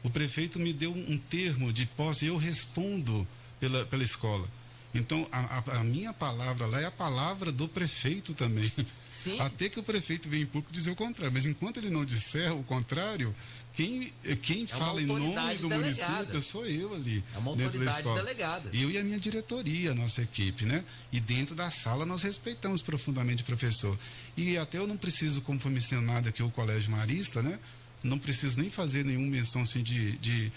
o prefeito me deu um termo de posse e eu respondo pela escola. Então, a minha palavra lá é a palavra do prefeito também. Sim. Até que o prefeito venha em público dizer o contrário. Mas enquanto ele não disser o contrário, quem fala em nome do município sou eu ali. É uma autoridade delegada. Eu e a minha diretoria, a nossa equipe, né? E dentro da sala nós respeitamos profundamente o professor. E até eu não preciso, como foi mencionado aqui o Colégio Marista, né? Não preciso nem fazer nenhuma menção assim de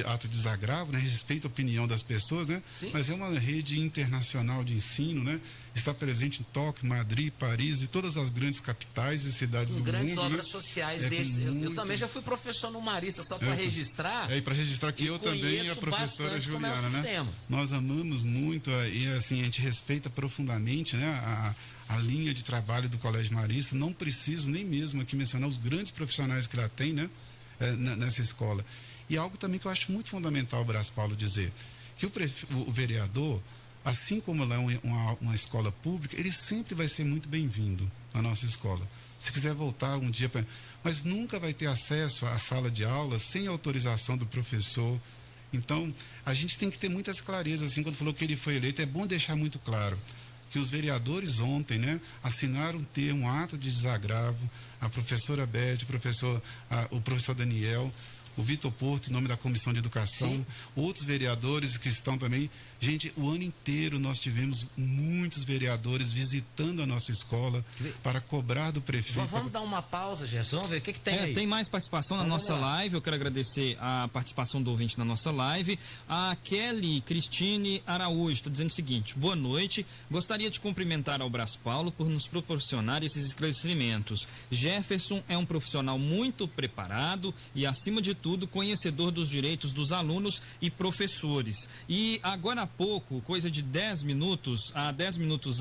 ato de desagravo, né? Respeito a opinião das pessoas, né? Sim. Mas é uma rede internacional de ensino, né? Está presente em Tóquio, Madrid, Paris e todas as grandes capitais e cidades do mundo. Grandes obras né? sociais desse. Eu também já fui professor no Marista, só para registrar. E para registrar que eu também e a professora Juliana, né? Nós amamos muito e assim a gente respeita profundamente, né? A linha de trabalho do Colégio Marista. Não preciso nem mesmo aqui mencionar os grandes profissionais que lá tem, né? Nessa escola. E algo também que eu acho muito fundamental, Braz Paulo, dizer que o vereador, assim como lá é uma escola pública, ele sempre vai ser muito bem-vindo na nossa escola. Se quiser voltar um dia, mas nunca vai ter acesso à sala de aula sem autorização do professor. Então, a gente tem que ter muitas clarezas, assim, quando falou que ele foi eleito, é bom deixar muito claro que os vereadores ontem, né, assinaram um ato de desagravo, a professora Beth, o professor Daniel, o Vitor Porto, em nome da Comissão de Educação, sim, outros vereadores que estão também. Gente, o ano inteiro nós tivemos muitos vereadores visitando a nossa escola para cobrar do prefeito. Vamos dar uma pausa, Gerson, vamos ver o que tem aí. Tem mais participação na nossa live. Eu quero agradecer a participação do ouvinte na nossa live. A Kelly Cristine Araújo está dizendo o seguinte: boa noite, gostaria de cumprimentar ao Braz Paulo por nos proporcionar esses esclarecimentos. Jefferson é um profissional muito preparado e, acima de tudo, conhecedor dos direitos dos alunos e professores. E agora há pouco, coisa de 10 minutos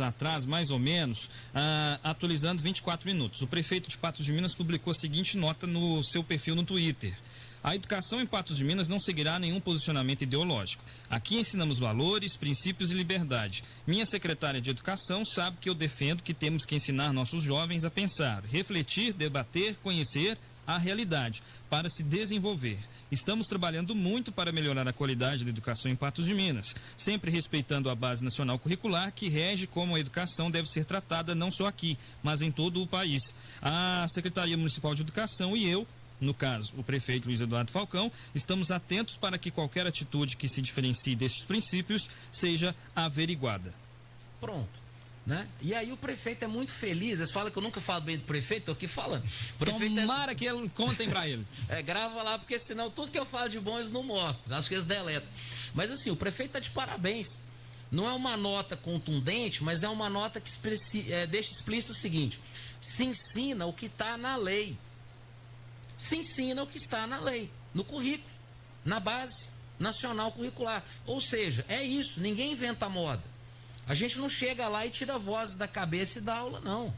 atrás, mais ou menos, atualizando 24 minutos, o prefeito de Patos de Minas publicou a seguinte nota no seu perfil no Twitter: A educação em Patos de Minas não seguirá nenhum posicionamento ideológico. Aqui ensinamos valores, princípios e liberdade. Minha secretária de Educação sabe que eu defendo que temos que ensinar nossos jovens a pensar, refletir, debater, conhecer a realidade, para se desenvolver. Estamos trabalhando muito para melhorar a qualidade da educação em Patos de Minas, sempre respeitando a base nacional curricular que rege como a educação deve ser tratada não só aqui, mas em todo o país. A Secretaria Municipal de Educação e eu, no caso, o prefeito Luiz Eduardo Falcão, estamos atentos para que qualquer atitude que se diferencie destes princípios seja averiguada. Pronto. Né? E aí o prefeito é muito feliz. Eles falam que eu nunca falo bem do prefeito, tô aqui falando. Tomara que ele contem pra ele. Grava lá, porque senão tudo que eu falo de bom eles não mostram. Acho que eles deletam. Mas assim, o prefeito tá de parabéns. Não é uma nota contundente, mas é uma nota que deixa explícito o seguinte: se ensina o que está na lei. Se ensina o que está na lei, no currículo, na base nacional curricular. Ou seja, é isso, ninguém inventa moda. A gente não chega lá e tira vozes da cabeça e dá aula, não.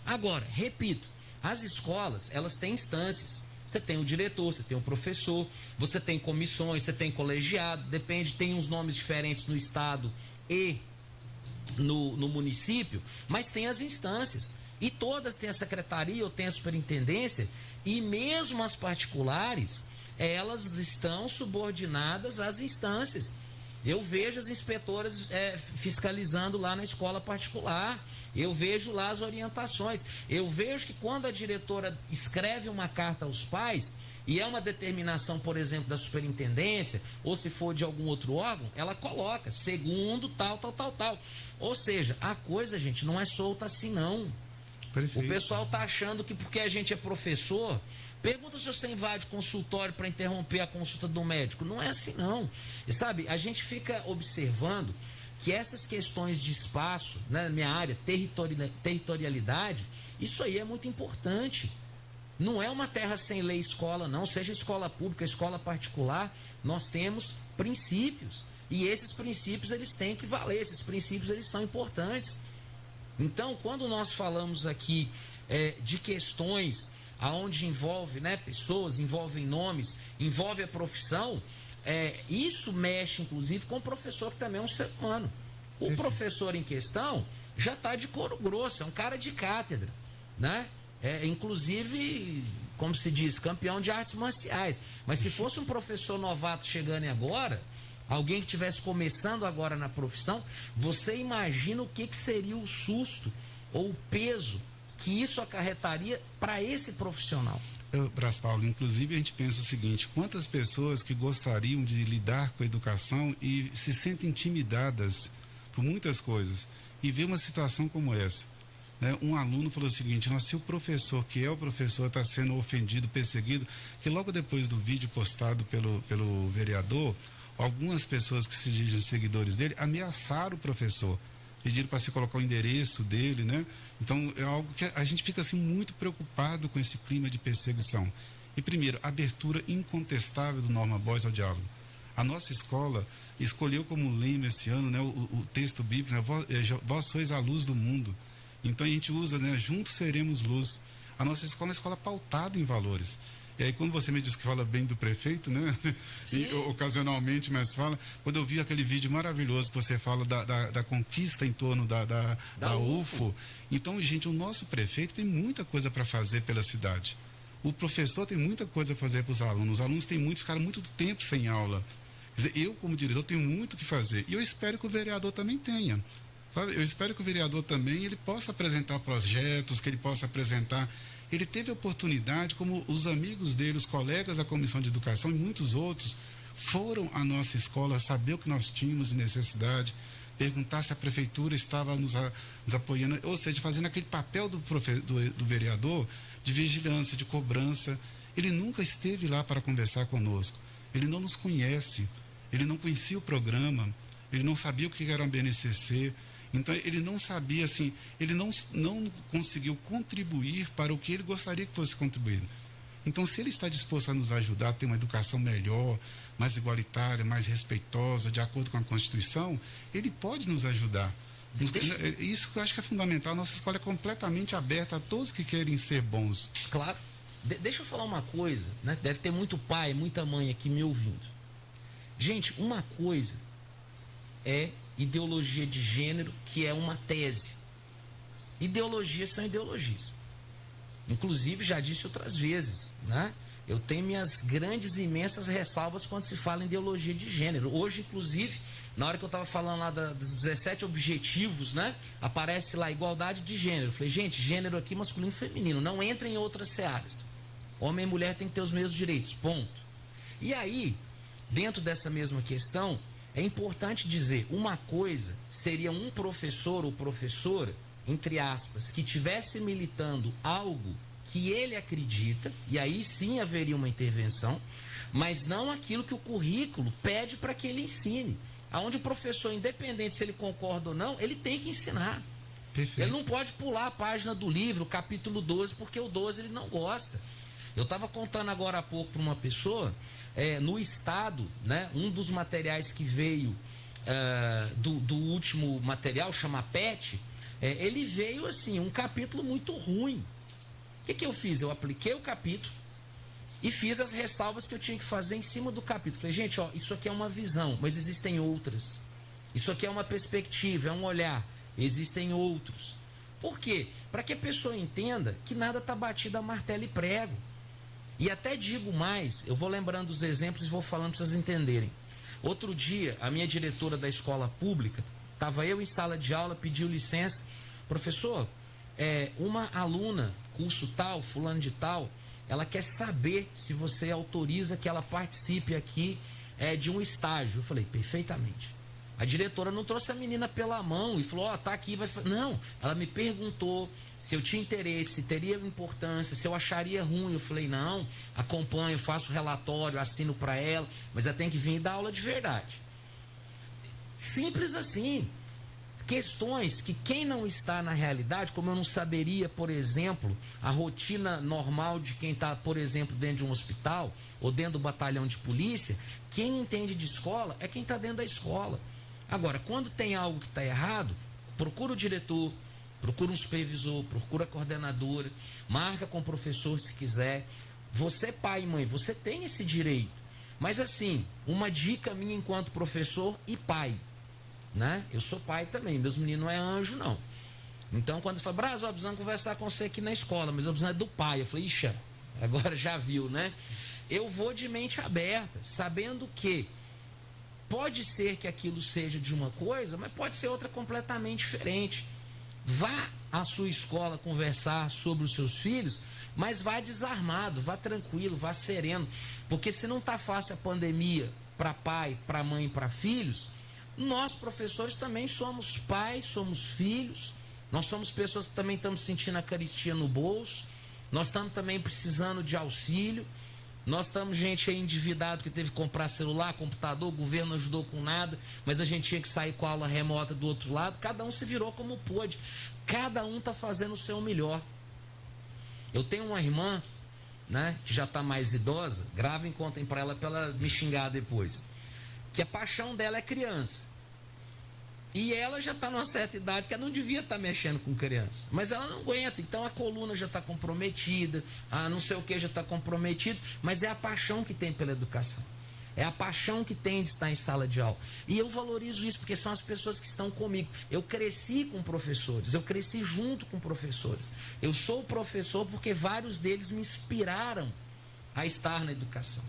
Agora, repito, as escolas, elas têm instâncias. Você tem o diretor, você tem o professor, você tem comissões, você tem colegiado, depende, tem uns nomes diferentes no estado e no município, mas tem as instâncias. E todas têm a secretaria ou têm a superintendência, e mesmo as particulares, elas estão subordinadas às instâncias. Eu vejo as inspetoras fiscalizando lá na escola particular. Eu vejo lá as orientações. Eu vejo que quando a diretora escreve uma carta aos pais, e é uma determinação, por exemplo, da superintendência, ou se for de algum outro órgão, ela coloca, segundo tal. Ou seja, a coisa, gente, não é solta assim, não. Perfeito. O pessoal tá achando que porque a gente é professor... Pergunta se você invade consultório para interromper a consulta do médico. Não é assim, não. E sabe, a gente fica observando que essas questões de espaço, né, na minha área, territorialidade, isso aí é muito importante. Não é uma terra sem lei escola, não. Seja escola pública, escola particular, nós temos princípios. E esses princípios, eles têm que valer. Esses princípios, eles são importantes. Então, quando nós falamos aqui de questões... aonde envolve, né, pessoas, envolve nomes, envolve a profissão, isso mexe inclusive com o professor, que também é um ser humano. O professor em questão já está de couro grosso, é um cara de cátedra, né? Inclusive, como se diz, campeão de artes marciais. Mas se fosse um professor novato chegando agora, alguém que estivesse começando agora na profissão, você imagina o que seria o susto ou o peso que isso acarretaria para esse profissional. Brás Paulo, inclusive a gente pensa o seguinte: quantas pessoas que gostariam de lidar com a educação e se sentem intimidadas por muitas coisas, e vê uma situação como essa, né? Um aluno falou o seguinte: se o professor, que é o professor, está sendo ofendido, perseguido, que logo depois do vídeo postado pelo vereador, algumas pessoas que se dizem seguidores dele ameaçaram o professor, pediram para se colocar o endereço dele, né? Então, é algo que a gente fica assim muito preocupado com esse clima de perseguição. E primeiro, a abertura incontestável do Norma Boyce ao diálogo. A nossa escola escolheu como lema esse ano, né, o texto bíblico, né, vós sois a luz do mundo. Então a gente usa, né, juntos seremos luz. A nossa escola é uma escola pautada em valores. E aí, quando você me diz que fala bem do prefeito, né? E, ocasionalmente, mas fala. Quando eu vi aquele vídeo maravilhoso que você fala da conquista em torno da UFO. Então, gente, o nosso prefeito tem muita coisa para fazer pela cidade. O professor tem muita coisa a fazer para os alunos. Os alunos ficaram muito tempo sem aula. Quer dizer, eu, como diretor, tenho muito o que fazer. E eu espero que o vereador também tenha. Sabe? Eu espero que o vereador também ele possa apresentar projetos, que ele possa apresentar. Ele teve a oportunidade, como os amigos dele, os colegas da Comissão de Educação e muitos outros, foram à nossa escola saber o que nós tínhamos de necessidade, perguntar se a prefeitura estava nos apoiando, ou seja, fazendo aquele papel do vereador de vigilância, de cobrança. Ele nunca esteve lá para conversar conosco. Ele não nos conhece, ele não conhecia o programa, ele não sabia o que era um BNCC. Então, ele não sabia, assim, ele não conseguiu contribuir para o que ele gostaria que fosse contribuído. Então, se ele está disposto a nos ajudar a ter uma educação melhor, mais igualitária, mais respeitosa, de acordo com a Constituição, ele pode nos ajudar. Isso que eu acho que é fundamental. Nossa escola é completamente aberta a todos que querem ser bons. Claro. deixa eu falar uma coisa, né? Deve ter muito pai, muita mãe aqui me ouvindo. Gente, uma coisa é ideologia de gênero, que é uma tese. Ideologias são ideologias. Inclusive, já disse outras vezes, né? Eu tenho minhas grandes e imensas ressalvas quando se fala em ideologia de gênero. Hoje, inclusive, na hora que eu estava falando lá dos 17 objetivos, né? Aparece lá igualdade de gênero. Eu falei, gente, gênero aqui masculino e feminino, não entra em outras searas. Homem e mulher têm que ter os mesmos direitos, ponto. E aí, dentro dessa mesma questão, é importante dizer, uma coisa seria um professor ou professora, entre aspas, que estivesse militando algo que ele acredita, e aí sim haveria uma intervenção, mas não aquilo que o currículo pede para que ele ensine. Onde o professor, independente se ele concorda ou não, ele tem que ensinar. Perfeito. Ele não pode pular a página do livro, o capítulo 12, porque o 12 ele não gosta. Eu estava contando agora há pouco para uma pessoa, no estado, né, um dos materiais que veio do último material, chama PET, ele veio assim, um capítulo muito ruim. O que eu fiz? Eu apliquei o capítulo e fiz as ressalvas que eu tinha que fazer em cima do capítulo. Falei, gente, ó, isso aqui é uma visão, mas existem outras. Isso aqui é uma perspectiva, é um olhar. Existem outros. Por quê? Para que a pessoa entenda que nada está batido a martelo e prego. E até digo mais, eu vou lembrando os exemplos e vou falando para vocês entenderem. Outro dia, a minha diretora da escola pública, estava eu em sala de aula, pediu licença. Professor, uma aluna, curso tal, fulano de tal, ela quer saber se você autoriza que ela participe aqui de um estágio. Eu falei, perfeitamente. A diretora não trouxe a menina pela mão e falou, ó, tá aqui, vai... Não, ela me perguntou se eu tinha interesse, se teria importância, se eu acharia ruim. Eu falei, não, acompanho, faço relatório, assino para ela, mas ela tem que vir e dar aula de verdade. Simples assim. Questões que quem não está na realidade, como eu não saberia, por exemplo, a rotina normal de quem está, por exemplo, dentro de um hospital ou dentro do batalhão de polícia, quem entende de escola é quem está dentro da escola. Agora, quando tem algo que está errado, procura o diretor, procura um supervisor, procura a coordenadora, marca com o professor se quiser. Você, pai e mãe, você tem esse direito. Mas assim, uma dica minha enquanto professor e pai, né? Eu sou pai também, meus meninos não é anjo não. Então quando você fala, Brasil, precisamos conversar com você aqui na escola, mas eu preciso do pai. Eu falei, ixi, agora já viu, né? Eu vou de mente aberta, sabendo que pode ser que aquilo seja de uma coisa, mas pode ser outra completamente diferente. Vá à sua escola conversar sobre os seus filhos, mas vá desarmado, vá tranquilo, vá sereno, porque se não está fácil a pandemia para pai, para mãe, para filhos, nós professores também somos pais, somos filhos, nós somos pessoas que também estamos sentindo a caristia no bolso, nós estamos também precisando de auxílio, nós estamos gente aí endividado que teve que comprar celular, computador, o governo não ajudou com nada, mas a gente tinha que sair com a aula remota do outro lado, cada um se virou como pôde, cada um está fazendo o seu melhor. Eu tenho uma irmã, né, que já está mais idosa, gravem, contem para ela me xingar depois, que a paixão dela é criança. E ela já está numa certa idade que ela não devia estar mexendo com criança. Mas ela não aguenta, então a coluna já está comprometida, a não sei o que já está comprometido, mas é a paixão que tem pela educação. É a paixão que tem de estar em sala de aula. E eu valorizo isso, porque são as pessoas que estão comigo. Eu cresci com professores, eu cresci junto com professores. Eu sou professor porque vários deles me inspiraram a estar na educação.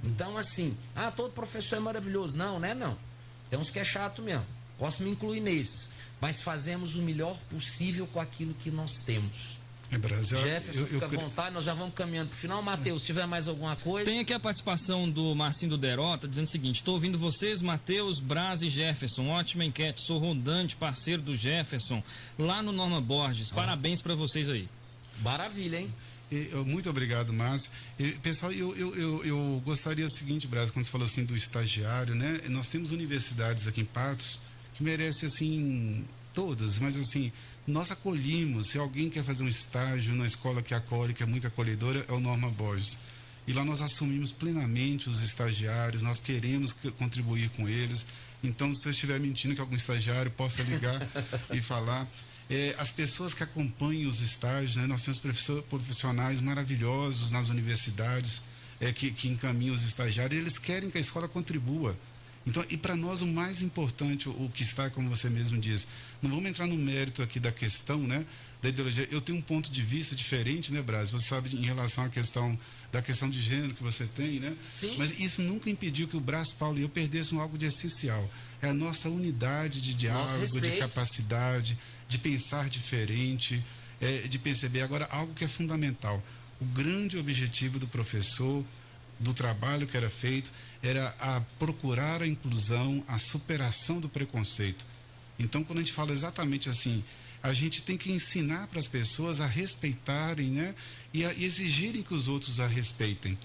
Então, assim, todo professor é maravilhoso. Não, né? Não. Tem uns que é chato mesmo. Posso me incluir nesses. Mas fazemos o melhor possível com aquilo que nós temos. Brasil, Jefferson, fica à vontade, nós já vamos caminhando para o final. Matheus, se tiver mais alguma coisa... Tem aqui a participação do Marcinho do Derota, dizendo o seguinte: estou ouvindo vocês, Matheus, Braz e Jefferson, ótima enquete, sou rodante, parceiro do Jefferson, lá no Norma Borges, parabéns para vocês aí. Maravilha, hein? Muito obrigado, Márcio. Pessoal, eu gostaria o seguinte, Braz, quando você falou assim do estagiário, né? Nós temos universidades aqui em Patos que merecem, assim, todas, mas assim, nós acolhimos. Se alguém quer fazer um estágio na escola que acolhe, que é muito acolhedora, é o Norma Borges. E lá nós assumimos plenamente os estagiários, nós queremos contribuir com eles. Então, se eu estiver mentindo que algum estagiário possa ligar e falar. as pessoas que acompanham os estágios, né? Nós temos profissionais maravilhosos nas universidades que encaminham os estagiários, e eles querem que a escola contribua. Então, e para nós o mais importante, o que está, como você mesmo diz, não vamos entrar no mérito aqui da questão, né, da ideologia. Eu tenho um ponto de vista diferente, né, Braz? Você sabe, em relação à questão de gênero que você tem, né? Sim. Mas isso nunca impediu que o Braz, Paulo e eu perdêssemos algo de essencial. É a nossa unidade de diálogo, de capacidade, de pensar diferente, de perceber. Agora, algo que é fundamental. O grande objetivo do professor, do trabalho que era feito, era a procurar a inclusão, a superação do preconceito. Então, quando a gente fala exatamente assim, a gente tem que ensinar para as pessoas a respeitarem, né, e a exigirem que os outros a respeitem.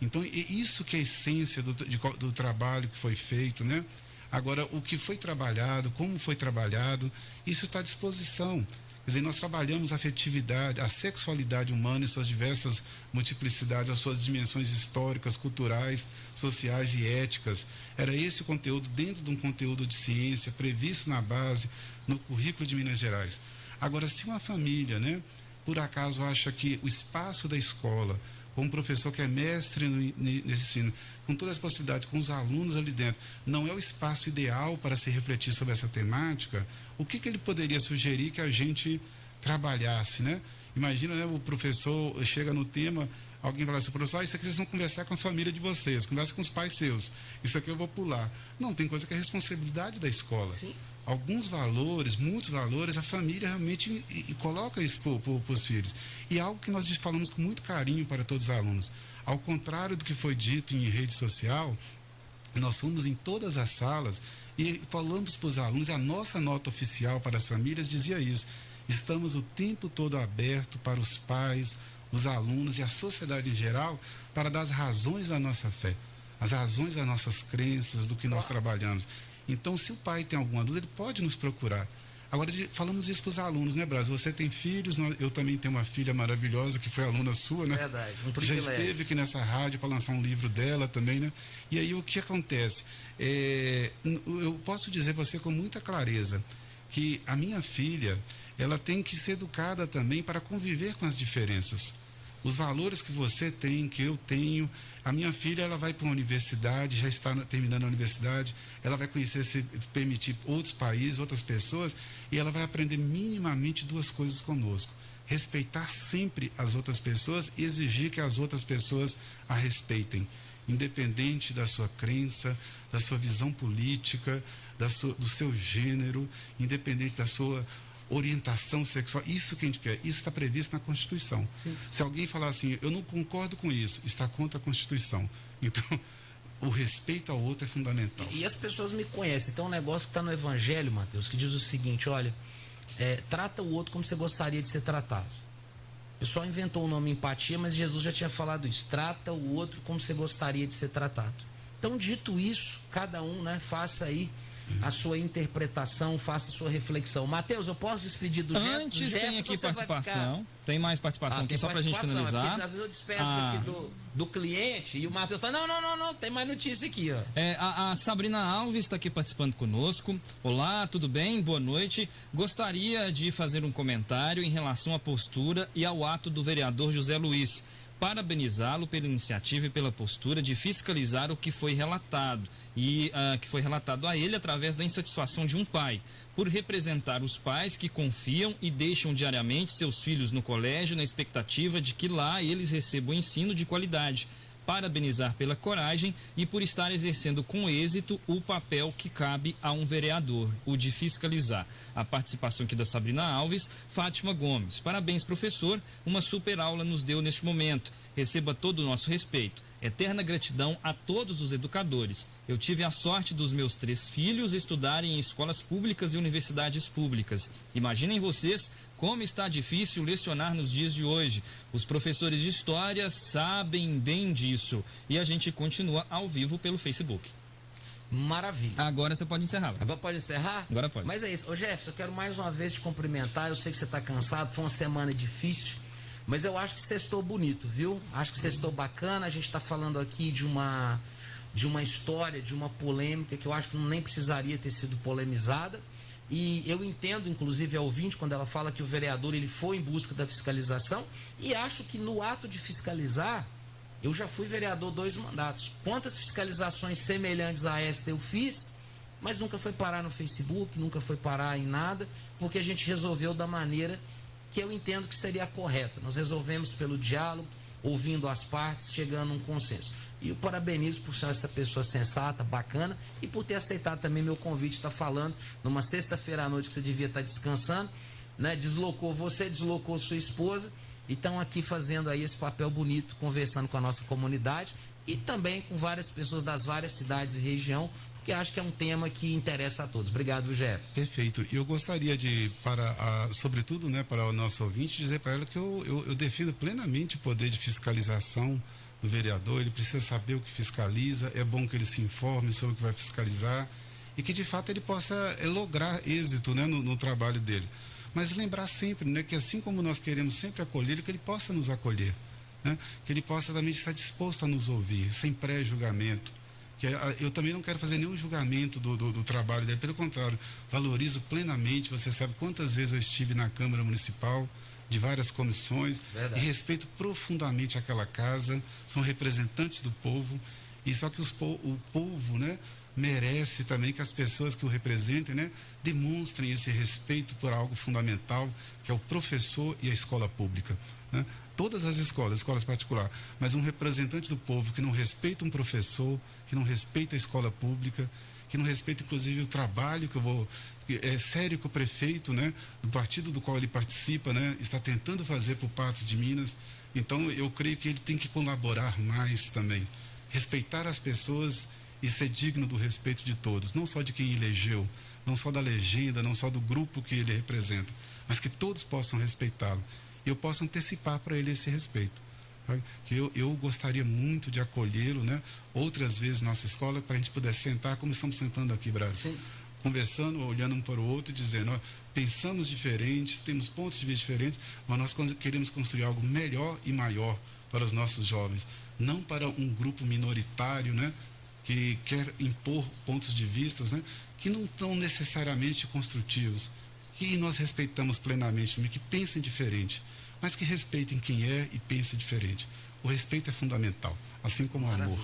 Então, isso que é a essência do trabalho que foi feito, né? Agora, o que foi trabalhado, como foi trabalhado, isso está à disposição. Quer dizer, nós trabalhamos a afetividade, a sexualidade humana em suas diversas multiplicidades, as suas dimensões históricas, culturais, sociais e éticas. Era esse o conteúdo dentro de um conteúdo de ciência previsto na base, no currículo de Minas Gerais. Agora, se uma família, né, por acaso acha que o espaço da escola, com um professor que é mestre nesse ensino, com todas as possibilidades, com os alunos ali dentro, não é o espaço ideal para se refletir sobre essa temática, o que ele poderia sugerir que a gente trabalhasse, né? Imagina, né, o professor chega no tema, alguém fala assim, professor, isso aqui vocês vão conversar com a família de vocês, conversa com os pais seus, isso aqui eu vou pular. Não, tem coisa que é responsabilidade da escola. Sim. Alguns valores, muitos valores, a família realmente coloca isso para os filhos. E é algo que nós falamos com muito carinho para todos os alunos. Ao contrário do que foi dito em rede social, nós fomos em todas as salas e falamos para os alunos, a nossa nota oficial para as famílias dizia isso. Estamos o tempo todo aberto para os pais, os alunos e a sociedade em geral para dar as razões da nossa fé, as razões das nossas crenças, do que nós trabalhamos. Então, se o pai tem alguma dúvida, ele pode nos procurar. Agora, falamos isso para os alunos, né, Brasil? Você tem filhos, eu também tenho uma filha maravilhosa que foi aluna sua, né? Verdade, um privilégio. Já esteve aqui nessa rádio para lançar um livro dela também, né? E aí, o que acontece? Eu posso dizer para você com muita clareza que a minha filha, ela tem que ser educada também para conviver com as diferenças. Os valores que você tem, que eu tenho. A minha filha, ela vai para uma universidade, já está terminando a universidade, ela vai conhecer, se permitir, outros países, outras pessoas, e ela vai aprender minimamente duas coisas conosco. Respeitar sempre as outras pessoas e exigir que as outras pessoas a respeitem, independente da sua crença, da sua visão política, do seu gênero, independente da sua orientação sexual, isso que a gente quer, isso está previsto na Constituição. Sim. Se alguém falar assim, eu não concordo com isso, está contra a Constituição. Então, o respeito ao outro é fundamental. E as pessoas me conhecem, tem um negócio que está no Evangelho, Mateus, que diz o seguinte, olha, trata o outro como você gostaria de ser tratado. O pessoal inventou o nome empatia, mas Jesus já tinha falado isso, trata o outro como você gostaria de ser tratado. Então, dito isso, cada um, né, faça aí a sua interpretação, faça a sua reflexão. Mateus, eu posso despedir do Jefferson? Antes tem aqui participação. Tem mais participação aqui, só pra gente finalizar. Porque, às vezes eu despeço daqui do cliente e o Mateus fala, não, tem mais notícia aqui, ó. A Sabrina Alves está aqui participando conosco. Olá, tudo bem? Boa noite. Gostaria de fazer um comentário em relação à postura e ao ato do vereador José Luiz. Parabenizá-lo pela iniciativa e pela postura de fiscalizar o que foi relatado que foi relatado a ele através da insatisfação de um pai, por representar os pais que confiam e deixam diariamente seus filhos no colégio na expectativa de que lá eles recebam ensino de qualidade. Parabenizar pela coragem e por estar exercendo com êxito o papel que cabe a um vereador, o de fiscalizar. A participação aqui da Sabrina Alves. Fátima Gomes. Parabéns, professor. Uma super aula nos deu neste momento. Receba todo o nosso respeito. Eterna gratidão a todos os educadores. Eu tive a sorte dos meus 3 filhos estudarem em escolas públicas e universidades públicas. Imaginem vocês como está difícil lecionar nos dias de hoje. Os professores de história sabem bem disso. E a gente continua ao vivo pelo Facebook. Maravilha. Agora você pode encerrar. Agora pode encerrar? Agora pode. Mas é isso. Ô Jefferson, eu quero mais uma vez te cumprimentar. Eu sei que você está cansado, foi uma semana difícil. Mas eu acho que sextou bonito, viu? Acho que sextou bacana. A gente está falando aqui de uma história, de uma polêmica que eu acho que nem precisaria ter sido polemizada. E eu entendo, inclusive, a ouvinte, quando ela fala que o vereador ele foi em busca da fiscalização, e acho que no ato de fiscalizar, eu já fui vereador 2 mandatos. Quantas fiscalizações semelhantes a esta eu fiz, mas nunca foi parar no Facebook, nunca foi parar em nada, porque a gente resolveu da maneira que eu entendo que seria a correta. Nós resolvemos pelo diálogo, ouvindo as partes, chegando a um consenso. E eu parabenizo por ser essa pessoa sensata, bacana, e por ter aceitado também meu convite, estar falando numa sexta-feira à noite que você devia estar descansando, né? Deslocou você, deslocou sua esposa, e estão aqui fazendo aí esse papel bonito, conversando com a nossa comunidade e também com várias pessoas das várias cidades e região, porque acho que é um tema que interessa a todos. Obrigado, Jefferson. Perfeito. E eu gostaria de, sobretudo, né, para o nosso ouvinte, dizer para ela que eu defendo plenamente o poder de fiscalização do vereador. Ele precisa saber o que fiscaliza, é bom que ele se informe sobre o que vai fiscalizar e que, de fato, ele possa lograr êxito, né, no trabalho dele. Mas lembrar sempre, né, que assim como nós queremos sempre acolher, que ele possa nos acolher, né, que ele possa também estar disposto a nos ouvir, sem pré-julgamento. Que eu também não quero fazer nenhum julgamento do trabalho dele, pelo contrário, valorizo plenamente. Você sabe quantas vezes eu estive na Câmara Municipal, de várias comissões, verdade, e respeito profundamente aquela casa, são representantes do povo, e só que o povo, né, merece também que as pessoas que o representem, né, demonstrem esse respeito por algo fundamental, que é o professor e a escola pública, né? Todas as escolas particulares, mas um representante do povo que não respeita um professor, que não respeita a escola pública, que não respeita inclusive o trabalho é sério que o prefeito, né, do partido do qual ele participa, né, está tentando fazer por Patos de Minas. Então eu creio que ele tem que colaborar mais também, respeitar as pessoas e ser digno do respeito de todos, não só de quem elegeu, não só da legenda, não só do grupo que ele representa, mas que todos possam respeitá-lo. E eu posso antecipar para ele esse respeito. Sabe? Que eu gostaria muito de acolhê-lo, né, outras vezes na nossa escola, para a gente poder sentar como estamos sentando aqui, Brasil. Sim. Conversando, olhando um para o outro e dizendo, ó, pensamos diferentes, temos pontos de vista diferentes, mas nós queremos construir algo melhor e maior para os nossos jovens, não para um grupo minoritário, né, que quer impor pontos de vista, né, que não estão necessariamente construtivos, que nós respeitamos plenamente também, que pensem diferente, mas que respeitem quem é e pense diferente. O respeito é fundamental, assim como o amor.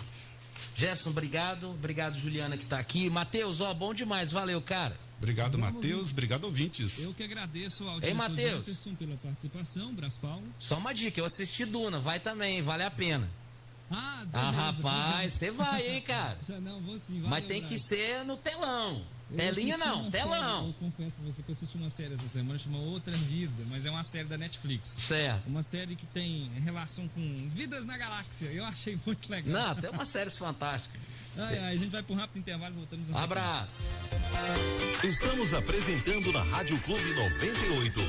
Gerson, obrigado. Obrigado, Juliana, que está aqui. Matheus, bom demais. Valeu, cara. Obrigado, Matheus. Obrigado, ouvintes. Eu que agradeço ao diretor Jefferson pela participação. Brás Paulo. Só uma dica, eu assisti Duna. Vai também, vale a pena. Ah, beleza, rapaz, você vai, hein, cara? Já não, vou sim. Mas tem que ser no telão. Telinha não, telão. Eu confesso pra você que eu assisti uma série essa semana, chama Outra Vida, mas é uma série da Netflix. Certo. Uma série que tem relação com vidas na galáxia. Eu achei muito legal. Não, tem umas séries fantásticas. A gente vai para um rápido intervalo e voltamos a abraço. Estamos apresentando na Rádio Clube 98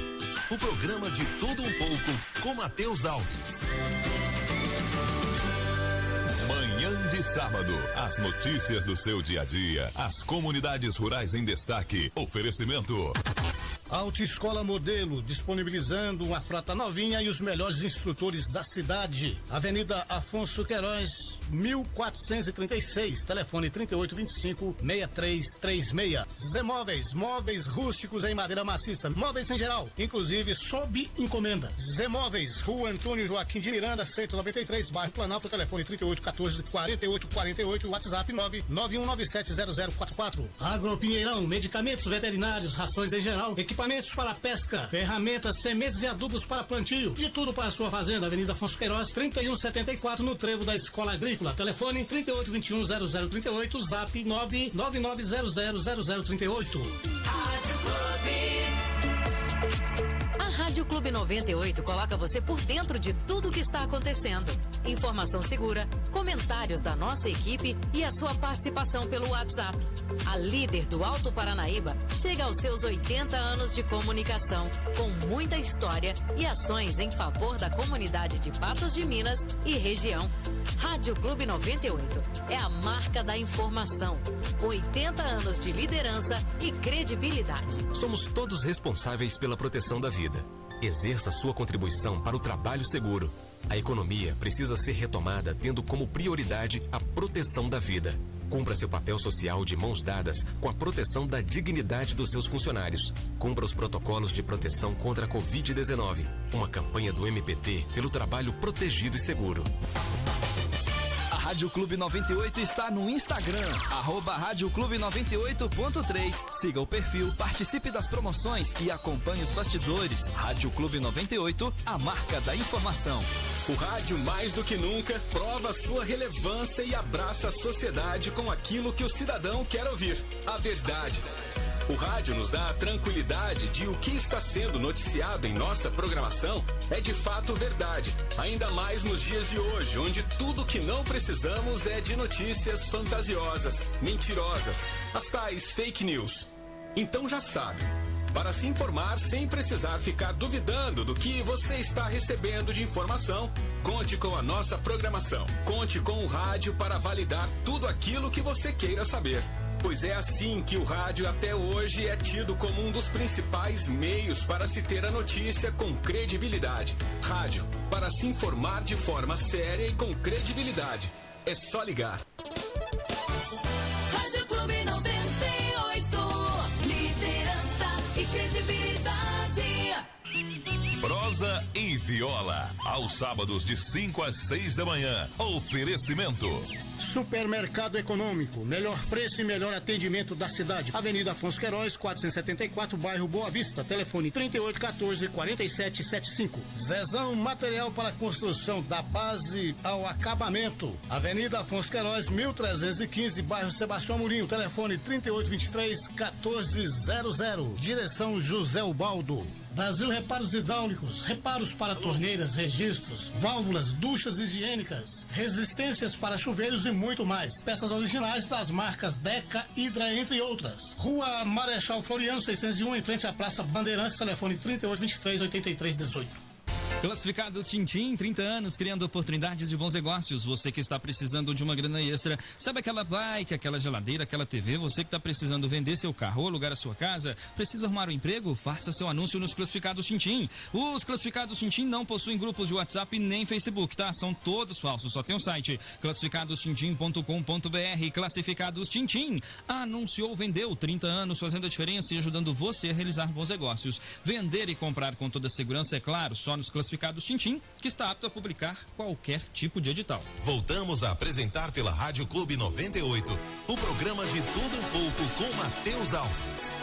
o programa de Tudo Um Pouco com Matheus Alves. Manhã de sábado, as notícias do seu dia a dia, as comunidades rurais em destaque. Oferecimento Autoescola Modelo, disponibilizando uma frota novinha e os melhores instrutores da cidade. Avenida Afonso Queiroz, 1436, telefone 3825-6336. Zé Móveis, móveis rústicos em madeira maciça, móveis em geral, inclusive sob encomenda. Zé Móveis, Rua Antônio Joaquim de Miranda, 193, bairro Planalto, telefone 3814-4848, WhatsApp 991970044. Agropinheirão, medicamentos veterinários, rações em geral, equipamentos para pesca, ferramentas, sementes e adubos para plantio. De tudo para a sua fazenda. Avenida Afonso Queiroz, 3174, no trevo da Escola Agrícola. Telefone 3821-0038, zap 999000038. A Rádio Clube 98 coloca você por dentro de tudo o que está acontecendo. Informação segura, comentários da nossa equipe e a sua participação pelo WhatsApp. A líder do Alto Paranaíba chega aos seus 80 anos de comunicação, com muita história e ações em favor da comunidade de Patos de Minas e região. Rádio Clube 98 é a marca da informação. 80 anos de liderança e credibilidade. Somos todos responsáveis pela proteção da vida. Exerça sua contribuição para o trabalho seguro. A economia precisa ser retomada tendo como prioridade a proteção da vida. Cumpra seu papel social de mãos dadas com a proteção da dignidade dos seus funcionários. Cumpra os protocolos de proteção contra a Covid-19. Uma campanha do MPT pelo trabalho protegido e seguro. A Rádio Clube 98 está no Instagram, Rádio Clube 98.3. Siga o perfil, participe das promoções e acompanhe os bastidores. Rádio Clube 98, a marca da informação. O rádio, mais do que nunca, prova sua relevância e abraça a sociedade com aquilo que o cidadão quer ouvir: a verdade. O rádio nos dá a tranquilidade de o que está sendo noticiado em nossa programação é de fato verdade. Ainda mais nos dias de hoje, onde tudo que não precisamos é de notícias fantasiosas, mentirosas, as tais fake news. Então já sabe, para se informar sem precisar ficar duvidando do que você está recebendo de informação, conte com a nossa programação. Conte com o rádio para validar tudo aquilo que você queira saber. Pois é assim que o rádio até hoje é tido como um dos principais meios para se ter a notícia com credibilidade. Rádio, para se informar de forma séria e com credibilidade. É só ligar. Rádio Clube 98, liderança e credibilidade. Prosa e Viola, aos sábados de 5 às 6 da manhã. Oferecimento: Supermercado Econômico, melhor preço e melhor atendimento da cidade. Avenida Afonso Queiroz, 474, bairro Boa Vista. Telefone 3814-4775. Zezão, material para construção da base ao acabamento. Avenida Afonso Queiroz, 1315, bairro Sebastião Amorim. Telefone 3823-1400. Direção José Ubaldo. Brasil Reparos Hidráulicos, reparos para torneiras, registros, válvulas, duchas higiênicas, resistências para chuveiros e muito mais. Peças originais das marcas Deca, Hidra, entre outras. Rua Marechal Floriano, 601, em frente à Praça Bandeirantes. Telefone 3823-8318. Classificados Tintim, 30 anos, criando oportunidades de bons negócios. Você que está precisando de uma grana extra, sabe aquela bike, aquela geladeira, aquela TV? Você que está precisando vender seu carro ou alugar a sua casa, precisa arrumar um emprego? Faça seu anúncio nos Classificados Tintim. Os Classificados Tintim não possuem grupos de WhatsApp nem Facebook, tá? São todos falsos, só tem um site, classificadostintim.com.br. Classificados Tintim. Anunciou, vendeu, 30 anos fazendo a diferença e ajudando você a realizar bons negócios. Vender e comprar com toda segurança, é claro, só nos Classificados Tintim, que está apto a publicar qualquer tipo de edital. Voltamos a apresentar pela Rádio Clube 98 o programa de Tudo um Pouco com Matheus Alves.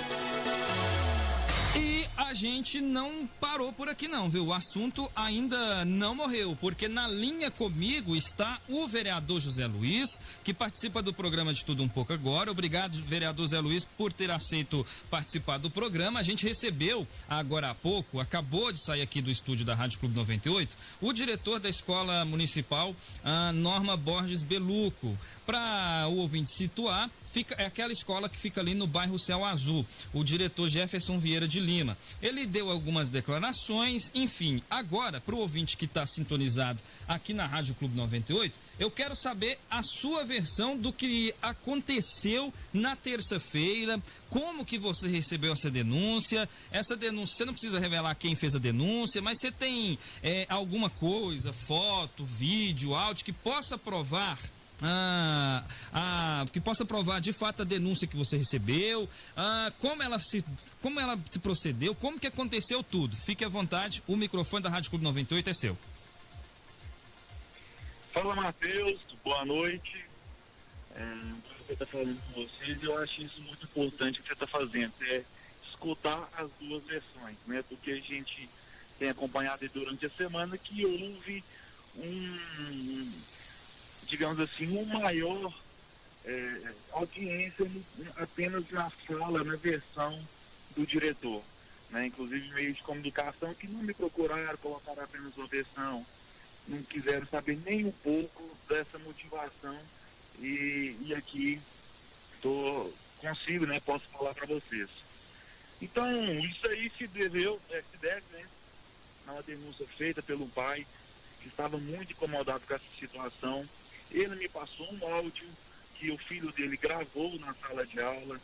E a gente não parou por aqui não, viu? O assunto ainda não morreu, porque na linha comigo está o vereador José Luiz, que participa do programa de Tudo um Pouco agora. Obrigado, vereador José Luiz, por ter aceito participar do programa. A gente recebeu agora há pouco, acabou de sair aqui do estúdio da Rádio Clube 98, o diretor da Escola Municipal, Norma Borges Beluco. Para o ouvinte situar, é aquela escola que fica ali no bairro Céu Azul, o diretor Jefferson Vieira de Lima. Ele deu algumas declarações, enfim. Agora, para o ouvinte que está sintonizado aqui na Rádio Clube 98, eu quero saber a sua versão do que aconteceu na terça-feira, como que você recebeu essa denúncia. Essa denúncia, você não precisa revelar quem fez a denúncia, mas você tem alguma coisa, foto, vídeo, áudio, que possa provar de fato a denúncia que você recebeu, como ela se procedeu, como que aconteceu tudo. Fique à vontade, o microfone da Rádio Clube 98 é seu. Fala, Matheus, boa noite. Você está falando com vocês, eu acho isso muito importante que você está fazendo, é escutar as duas versões, né? Porque a gente tem acompanhado durante a semana que houve digamos assim, uma maior audiência apenas na fala, na versão do diretor, né? Inclusive meios de comunicação que não me procuraram, colocaram apenas uma versão, não quiseram saber nem um pouco dessa motivação e aqui consigo, né? Posso falar para vocês. Então, isso aí se deve, né? A uma denúncia feita pelo pai, que estava muito incomodado com essa situação. Ele me passou um áudio que o filho dele gravou na sala de aula,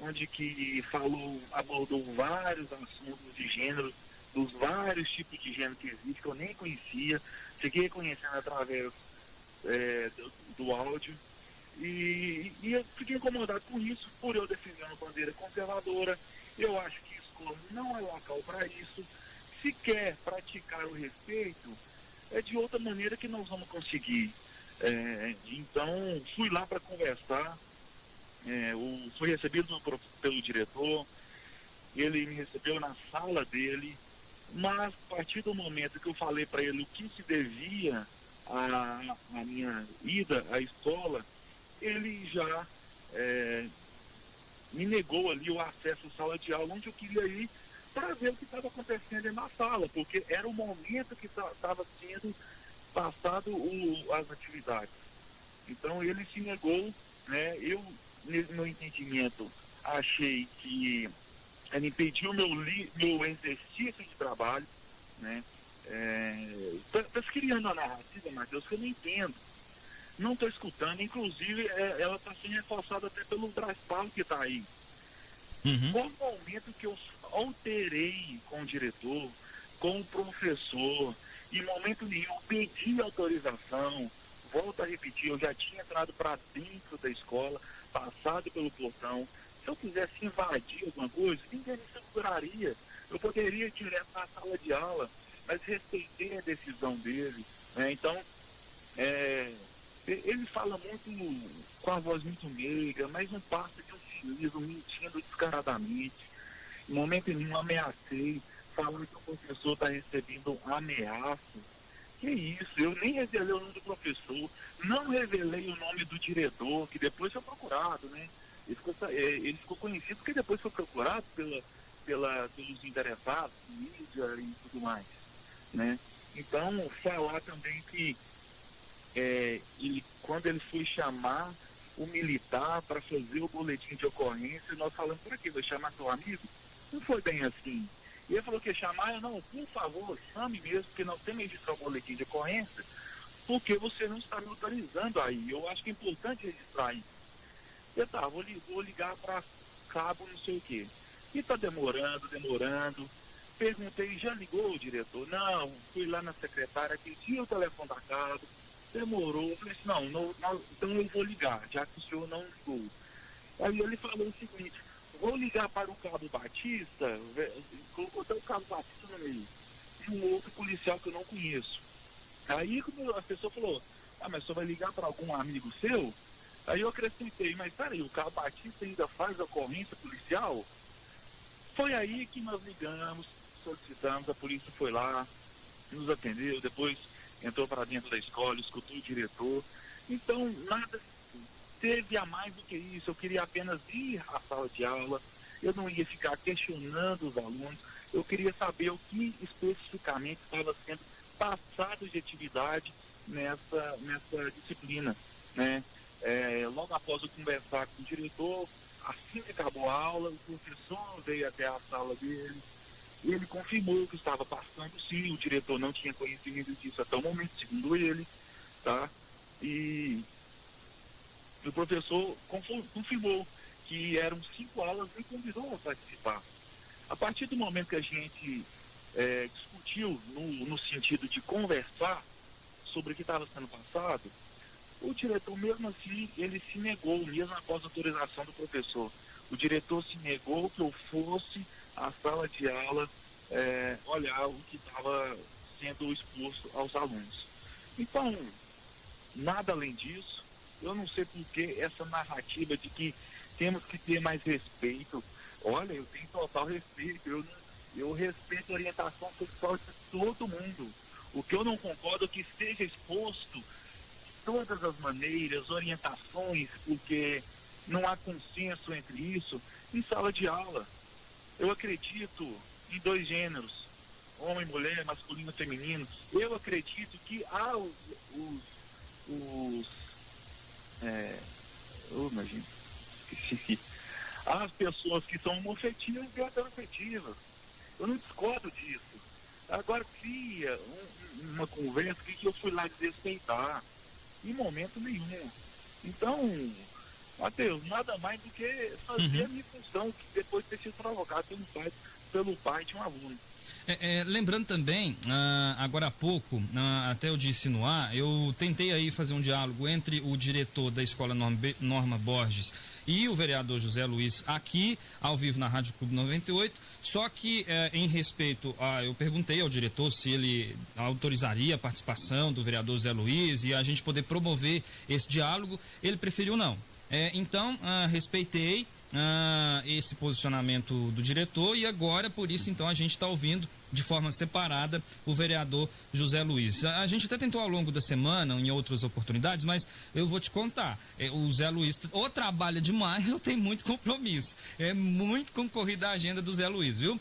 onde que abordou vários assuntos de gênero, dos vários tipos de gênero que existem, que eu nem conhecia, fiquei conhecendo através do áudio. E eu fiquei incomodado com isso, por eu defender uma bandeira conservadora. Eu acho que escola não é local para isso. Se quer praticar o respeito, é de outra maneira que nós vamos conseguir. Então, fui lá para conversar, fui recebido pelo diretor, ele me recebeu na sala dele, mas a partir do momento que eu falei para ele o que se devia à minha ida à escola, ele já me negou ali o acesso à sala de aula, onde eu queria ir para ver o que estava acontecendo na sala, porque era o momento que estava sendo passado as atividades. Então ele se negou, né? Eu, no entendimento, achei que ele impediu meu exercício de trabalho, né? Tá criando a narrativa, Matheus, que eu não entendo. Não estou escutando, inclusive ela está sendo reforçada até pelo Braspal que está aí. Qual o momento que eu alterei com o diretor, com o professor, em momento nenhum pedi autorização, volto a repetir, eu já tinha entrado para dentro da escola, passado pelo portão. Se eu quisesse invadir alguma coisa, ninguém me seguraria. Eu poderia ir direto na sala de aula, mas respeitei a decisão dele, né? Então, ele fala muito, com a voz muito meiga, mas não passa de um cinismo, mentindo descaradamente. Em momento nenhum ameacei, falando que o professor está recebendo ameaça. Que isso, eu nem revelei o nome do professor, não revelei o nome do diretor, que depois foi procurado, né? Ele ficou conhecido porque depois foi procurado pelos interessados, mídia e tudo mais, né? Então, falar também que quando ele foi chamar o militar para fazer o boletim de ocorrência, nós falamos, por quê? Vai chamar seu amigo? Não foi bem assim. E ele falou que ia chamar, não, por favor, chame mesmo, porque nós temos que registrar o boletim de ocorrência, porque você não está me autorizando aí. Eu acho que é importante registrar isso. Eu vou ligar para cabo não sei o quê. E está demorando. Perguntei, já ligou o diretor? Não, fui lá na secretária, pedi o telefone da cabo, demorou. Eu falei assim, não, então eu vou ligar, já que o senhor não ligou. Aí ele falou o seguinte, vou ligar para o Cabo Batista, colocou até o Cabo Batista no meio, e um outro policial que eu não conheço. Aí a pessoa falou, mas o senhor vai ligar para algum amigo seu? Aí eu acrescentei, mas peraí, o Cabo Batista ainda faz ocorrência policial? Foi aí que nós ligamos, solicitamos, a polícia foi lá, nos atendeu, depois entrou para dentro da escola, escutou o diretor. Então, nada teve a mais do que isso. Eu queria apenas ir à sala de aula, eu não ia ficar questionando os alunos, eu queria saber o que especificamente estava sendo passado de atividade nessa disciplina, né? Logo após eu conversar com o diretor, assim que acabou a aula, o professor veio até a sala dele e ele confirmou que estava passando sim, o diretor não tinha conhecimento disso até o momento, segundo ele, tá? E o professor confirmou que eram 5 aulas e convidou a participar. A partir do momento que a gente discutiu no sentido de conversar sobre o que estava sendo passado, o diretor, mesmo assim, ele se negou, mesmo após a autorização do professor. O diretor se negou que eu fosse à sala de aula olhar o que estava sendo exposto aos alunos. Então, nada além disso, eu não sei por que essa narrativa de que temos que ter mais respeito. Olha, eu tenho total respeito, eu respeito a orientação sexual de todo mundo. O que eu não concordo é que seja exposto todas as maneiras, orientações, porque não há consenso entre isso em sala de aula. Eu acredito em 2 gêneros, homem, mulher, masculino, feminino. Eu acredito que há imagina, esqueci. Há as pessoas que são homoafetivas e heteroafetivas. Eu não discordo disso. Agora cria uma conversa que eu fui lá desrespeitar. Em momento nenhum. Então, Matheus, nada mais do que fazer a minha função, que depois de ter sido provocado pelo pai de um aluno. Lembrando também, agora há pouco, até eu disse no ar, eu tentei aí fazer um diálogo entre o diretor da escola Norma Borges e o vereador José Luiz aqui, ao vivo na Rádio Clube 98, só que em respeito eu perguntei ao diretor se ele autorizaria a participação do vereador José Luiz e a gente poder promover esse diálogo, ele preferiu não. Então, respeitei esse posicionamento do diretor e agora, por isso, então, a gente está ouvindo de forma separada o vereador José Luiz. A gente até tentou ao longo da semana, em outras oportunidades, mas eu vou te contar, o Zé Luiz ou trabalha demais ou tem muito compromisso. É muito concorrida a agenda do Zé Luiz, viu?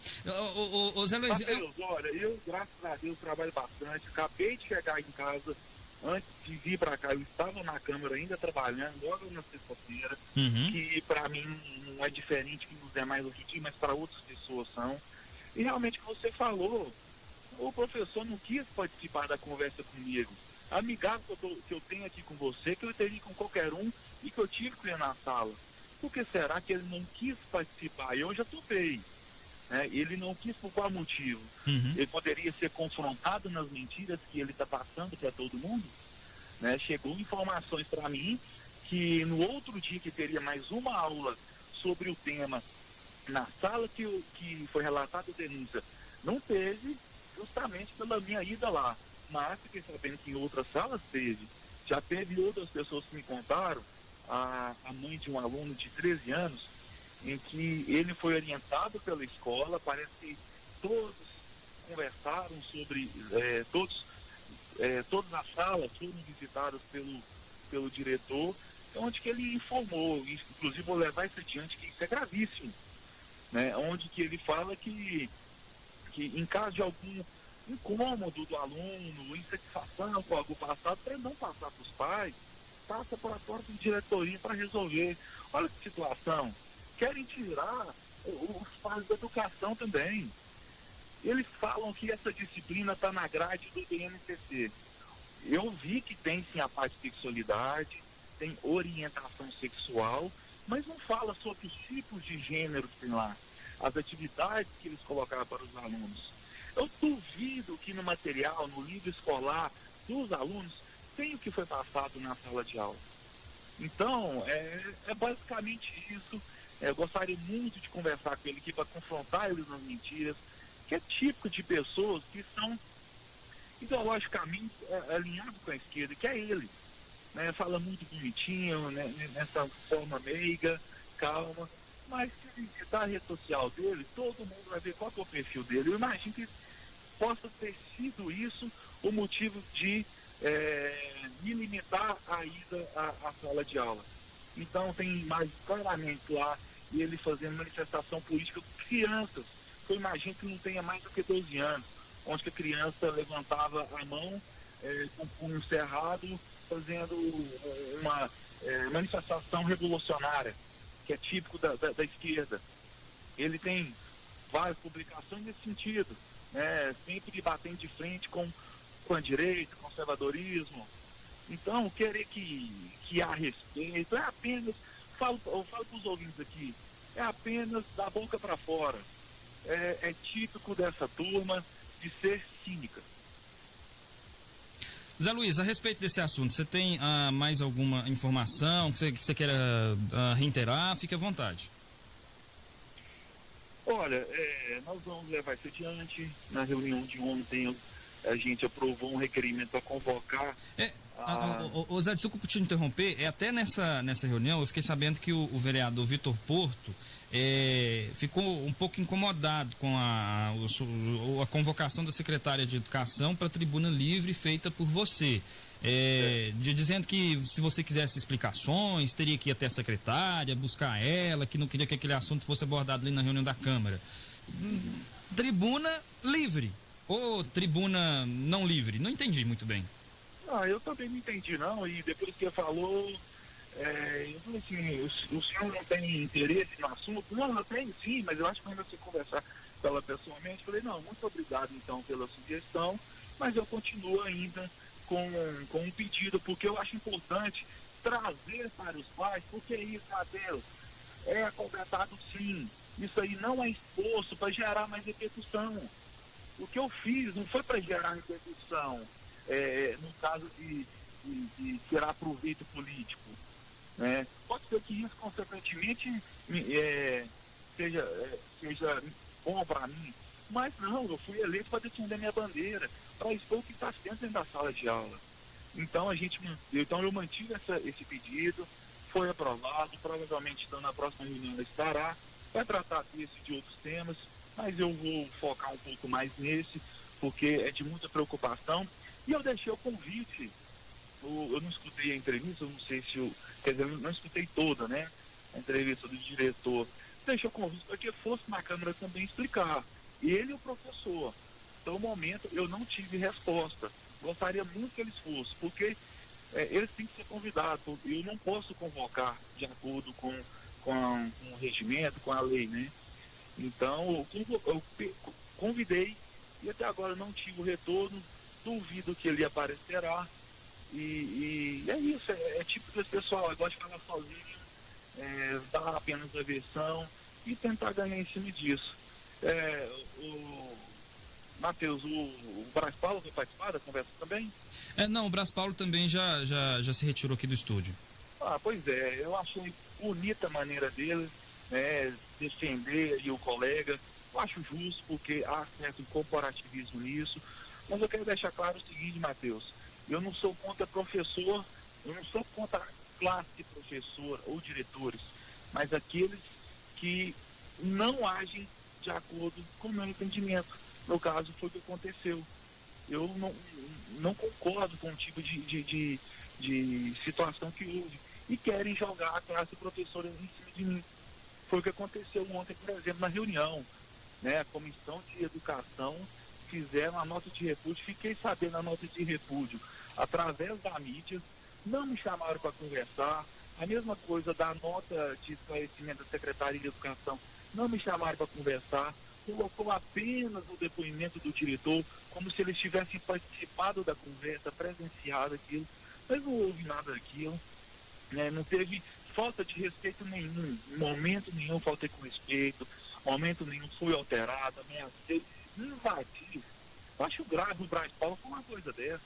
O Zé Luiz... Olha, eu, graças a Deus, trabalho bastante. Acabei de chegar em casa. Antes de vir para cá, eu estava na Câmara ainda trabalhando, logo na sexta-feira, que para mim não é diferente que nos demais aqui, mas para outras pessoas são. E realmente o que você falou, o professor não quis participar da conversa comigo. Amigável que eu tenho aqui com você, que eu teria com qualquer um e que eu tive com ele na sala. Por que será que ele não quis participar? Eu já topei. Ele não quis por qual motivo? Ele poderia ser confrontado nas mentiras que ele está passando para todo mundo? Chegou informações para mim que no outro dia que teria mais uma aula sobre o tema na sala que foi relatada a denúncia, não teve, justamente pela minha ida lá. Mas fiquei sabendo que em outras salas teve. Já teve outras pessoas que me contaram, a mãe de um aluno de 13 anos, em que ele foi orientado pela escola, parece que todos conversaram sobre, todas as salas foram visitadas pelo diretor, onde que ele informou, inclusive vou levar isso adiante, que isso é gravíssimo, onde que ele fala que em caso de algum incômodo do aluno, insatisfação com algo passado, para ele não passar para os pais, passa para a própria diretoria para resolver. Olha que situação. Querem tirar os pais da educação também. Eles falam que essa disciplina está na grade do BNCC. Eu vi que tem sim a parte de sexualidade, tem orientação sexual, mas não fala sobre os tipos de gênero que tem lá, as atividades que eles colocaram para os alunos. Eu duvido que no material, no livro escolar dos alunos, tem o que foi passado na sala de aula. Então, é basicamente isso. Eu gostaria muito de conversar com ele aqui para confrontar eles nas mentiras, que é típico de pessoas que são ideologicamente alinhados com a esquerda, que é ele. Fala muito bonitinho, nessa forma meiga, calma, mas se visitar a rede social dele, todo mundo vai ver qual é o perfil dele. Eu imagino que possa ter sido isso o motivo de me limitar a ida à sala de aula. Então tem mais claramente lá ele fazendo manifestação política com crianças, que eu imagino que não tenha mais do que 12 anos, onde que a criança levantava a mão com o punho cerrado, fazendo uma manifestação revolucionária, que é típico da esquerda. Ele tem várias publicações nesse sentido, sempre batendo de frente com a direita, conservadorismo. Então, querer que há respeito é apenas, eu falo para os ouvintes aqui, é apenas da boca para fora. É típico dessa turma de ser cínica. Zé Luiz, a respeito desse assunto, você tem mais alguma informação que você queira reiterar? Fique à vontade. Olha, nós vamos levar isso adiante. Na reunião de ontem, a gente aprovou um requerimento para convocar... Zé, desculpa te interromper, até nessa reunião eu fiquei sabendo que o vereador Vitor Porto ficou um pouco incomodado com a convocação da secretária de Educação para a tribuna livre feita por você. Dizendo que se você quisesse explicações, teria que ir até a secretária, buscar ela, que não queria que aquele assunto fosse abordado ali na reunião da Câmara. Tribuna livre ou tribuna não livre? Não entendi muito bem. Eu também não entendi não, e depois que ele falou, eu falei assim, o senhor não tem interesse no assunto? Não, eu tenho sim, mas eu acho que quando você conversar com ela pessoalmente, falei, não, muito obrigado então pela sugestão, mas eu continuo ainda com um pedido, porque eu acho importante trazer para os pais, porque isso, Deus, é conversado sim, isso aí não é exposto para gerar mais repercussão. O que eu fiz não foi para gerar repercussão, no caso de tirar proveito político. Né? Pode ser que isso, consequentemente, seja bom para mim, mas não, eu fui eleito para defender minha bandeira, para expor o que está dentro da sala de aula. Então, eu mantive esse pedido, foi aprovado, provavelmente então, na próxima reunião estará, vai tratar desse e de outros temas, mas eu vou focar um pouco mais nesse, porque é de muita preocupação. E eu deixei o convite, eu não escutei a entrevista, eu não sei se quer dizer, eu não escutei toda, né, a entrevista do diretor. Deixei o convite para que fosse na Câmara também explicar. Ele e o professor. Então, no momento, eu não tive resposta. Gostaria muito que eles fossem, porque eles têm que ser convidados. Eu não posso convocar de acordo com o regimento, com a lei, né? Então, eu convidei e até agora não tive o retorno. Duvido que ele aparecerá. E é isso, é tipo desse pessoal, eu gosto de falar sozinho, dar apenas a versão e tentar ganhar em cima disso. Matheus, o Braz Paulo vai participar da conversa também? Não, o Braz Paulo também já se retirou aqui do estúdio. Pois é, eu achei bonita a maneira dele, né, defender aí o colega. Eu acho justo, porque há certo corporativismo nisso. Mas eu quero deixar claro o seguinte, Matheus, eu não sou contra professor, eu não sou contra a classe de professor ou diretores, mas aqueles que não agem de acordo com o meu entendimento. No caso, foi o que aconteceu. Eu não concordo com o tipo de situação que houve. E querem jogar a classe professora em cima de mim. Foi o que aconteceu ontem, por exemplo, na reunião. Né? A Comissão de Educação fizeram a nota de repúdio. Fiquei sabendo a nota de repúdio através da mídia. Não me chamaram para conversar. A mesma coisa da nota de esclarecimento da Secretaria de Educação. Não me chamaram para conversar. Colocou apenas o depoimento do diretor, como se eles tivessem participado da conversa, presenciado aquilo, mas não houve nada daquilo, né? Não teve falta de respeito nenhum, momento nenhum faltei com respeito, momento nenhum fui alterado, ameacei, invadi. Eu acho grave o Braz Paulo com uma coisa dessa,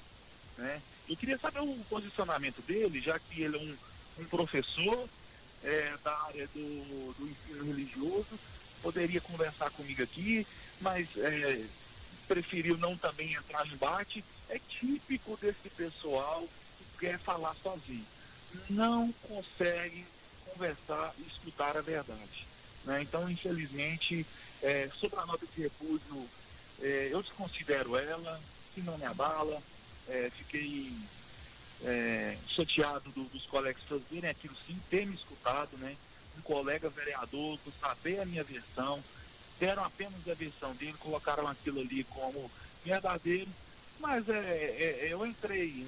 né? Eu queria saber o posicionamento dele, já que ele é um professor da área do ensino religioso, poderia conversar comigo aqui, mas preferiu não também entrar no embate. É típico desse pessoal que quer falar sozinho. Não consegue conversar e escutar a verdade. Né? Então, infelizmente, sobre a nota de repúdio, eu desconsidero ela, que não me abala. Fiquei chateado dos colegas fazerem aquilo sim, ter me escutado, né? Um colega vereador, por saber a minha versão, deram apenas a versão dele, colocaram aquilo ali como verdadeiro, mas eu entrei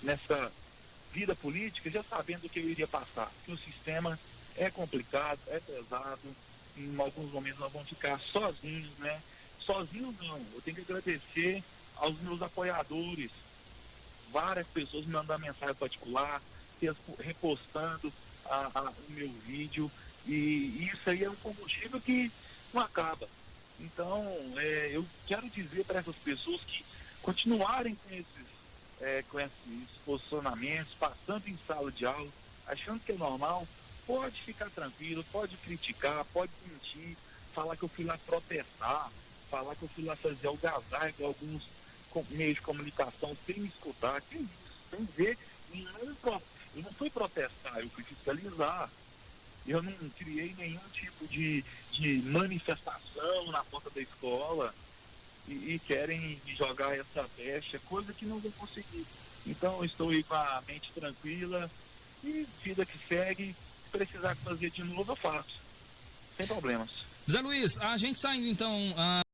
nessa vida política já sabendo o que eu iria passar, que o sistema é complicado, é pesado, em alguns momentos nós vamos ficar sozinhos, né? Sozinhos não, eu tenho que agradecer aos meus apoiadores, várias pessoas me mandando mensagem particular, repostando o meu vídeo, e isso aí é um combustível que não acaba. Então, eu quero dizer para essas pessoas que continuarem com esses posicionamentos, passando em sala de aula, achando que é normal, pode ficar tranquilo, pode criticar, pode mentir, falar que eu fui lá protestar, falar que eu fui lá fazer algazarra com alguns meios de comunicação sem me escutar, que isso, sem ver, eu não fui protestar, eu fui fiscalizar. Eu não criei nenhum tipo de manifestação na porta da escola e querem jogar essa pecha, coisa que não vão conseguir. Então eu estou aí com a mente tranquila e vida que segue. Se precisar fazer de novo, eu faço. Sem problemas. Zé Luiz, a gente saindo então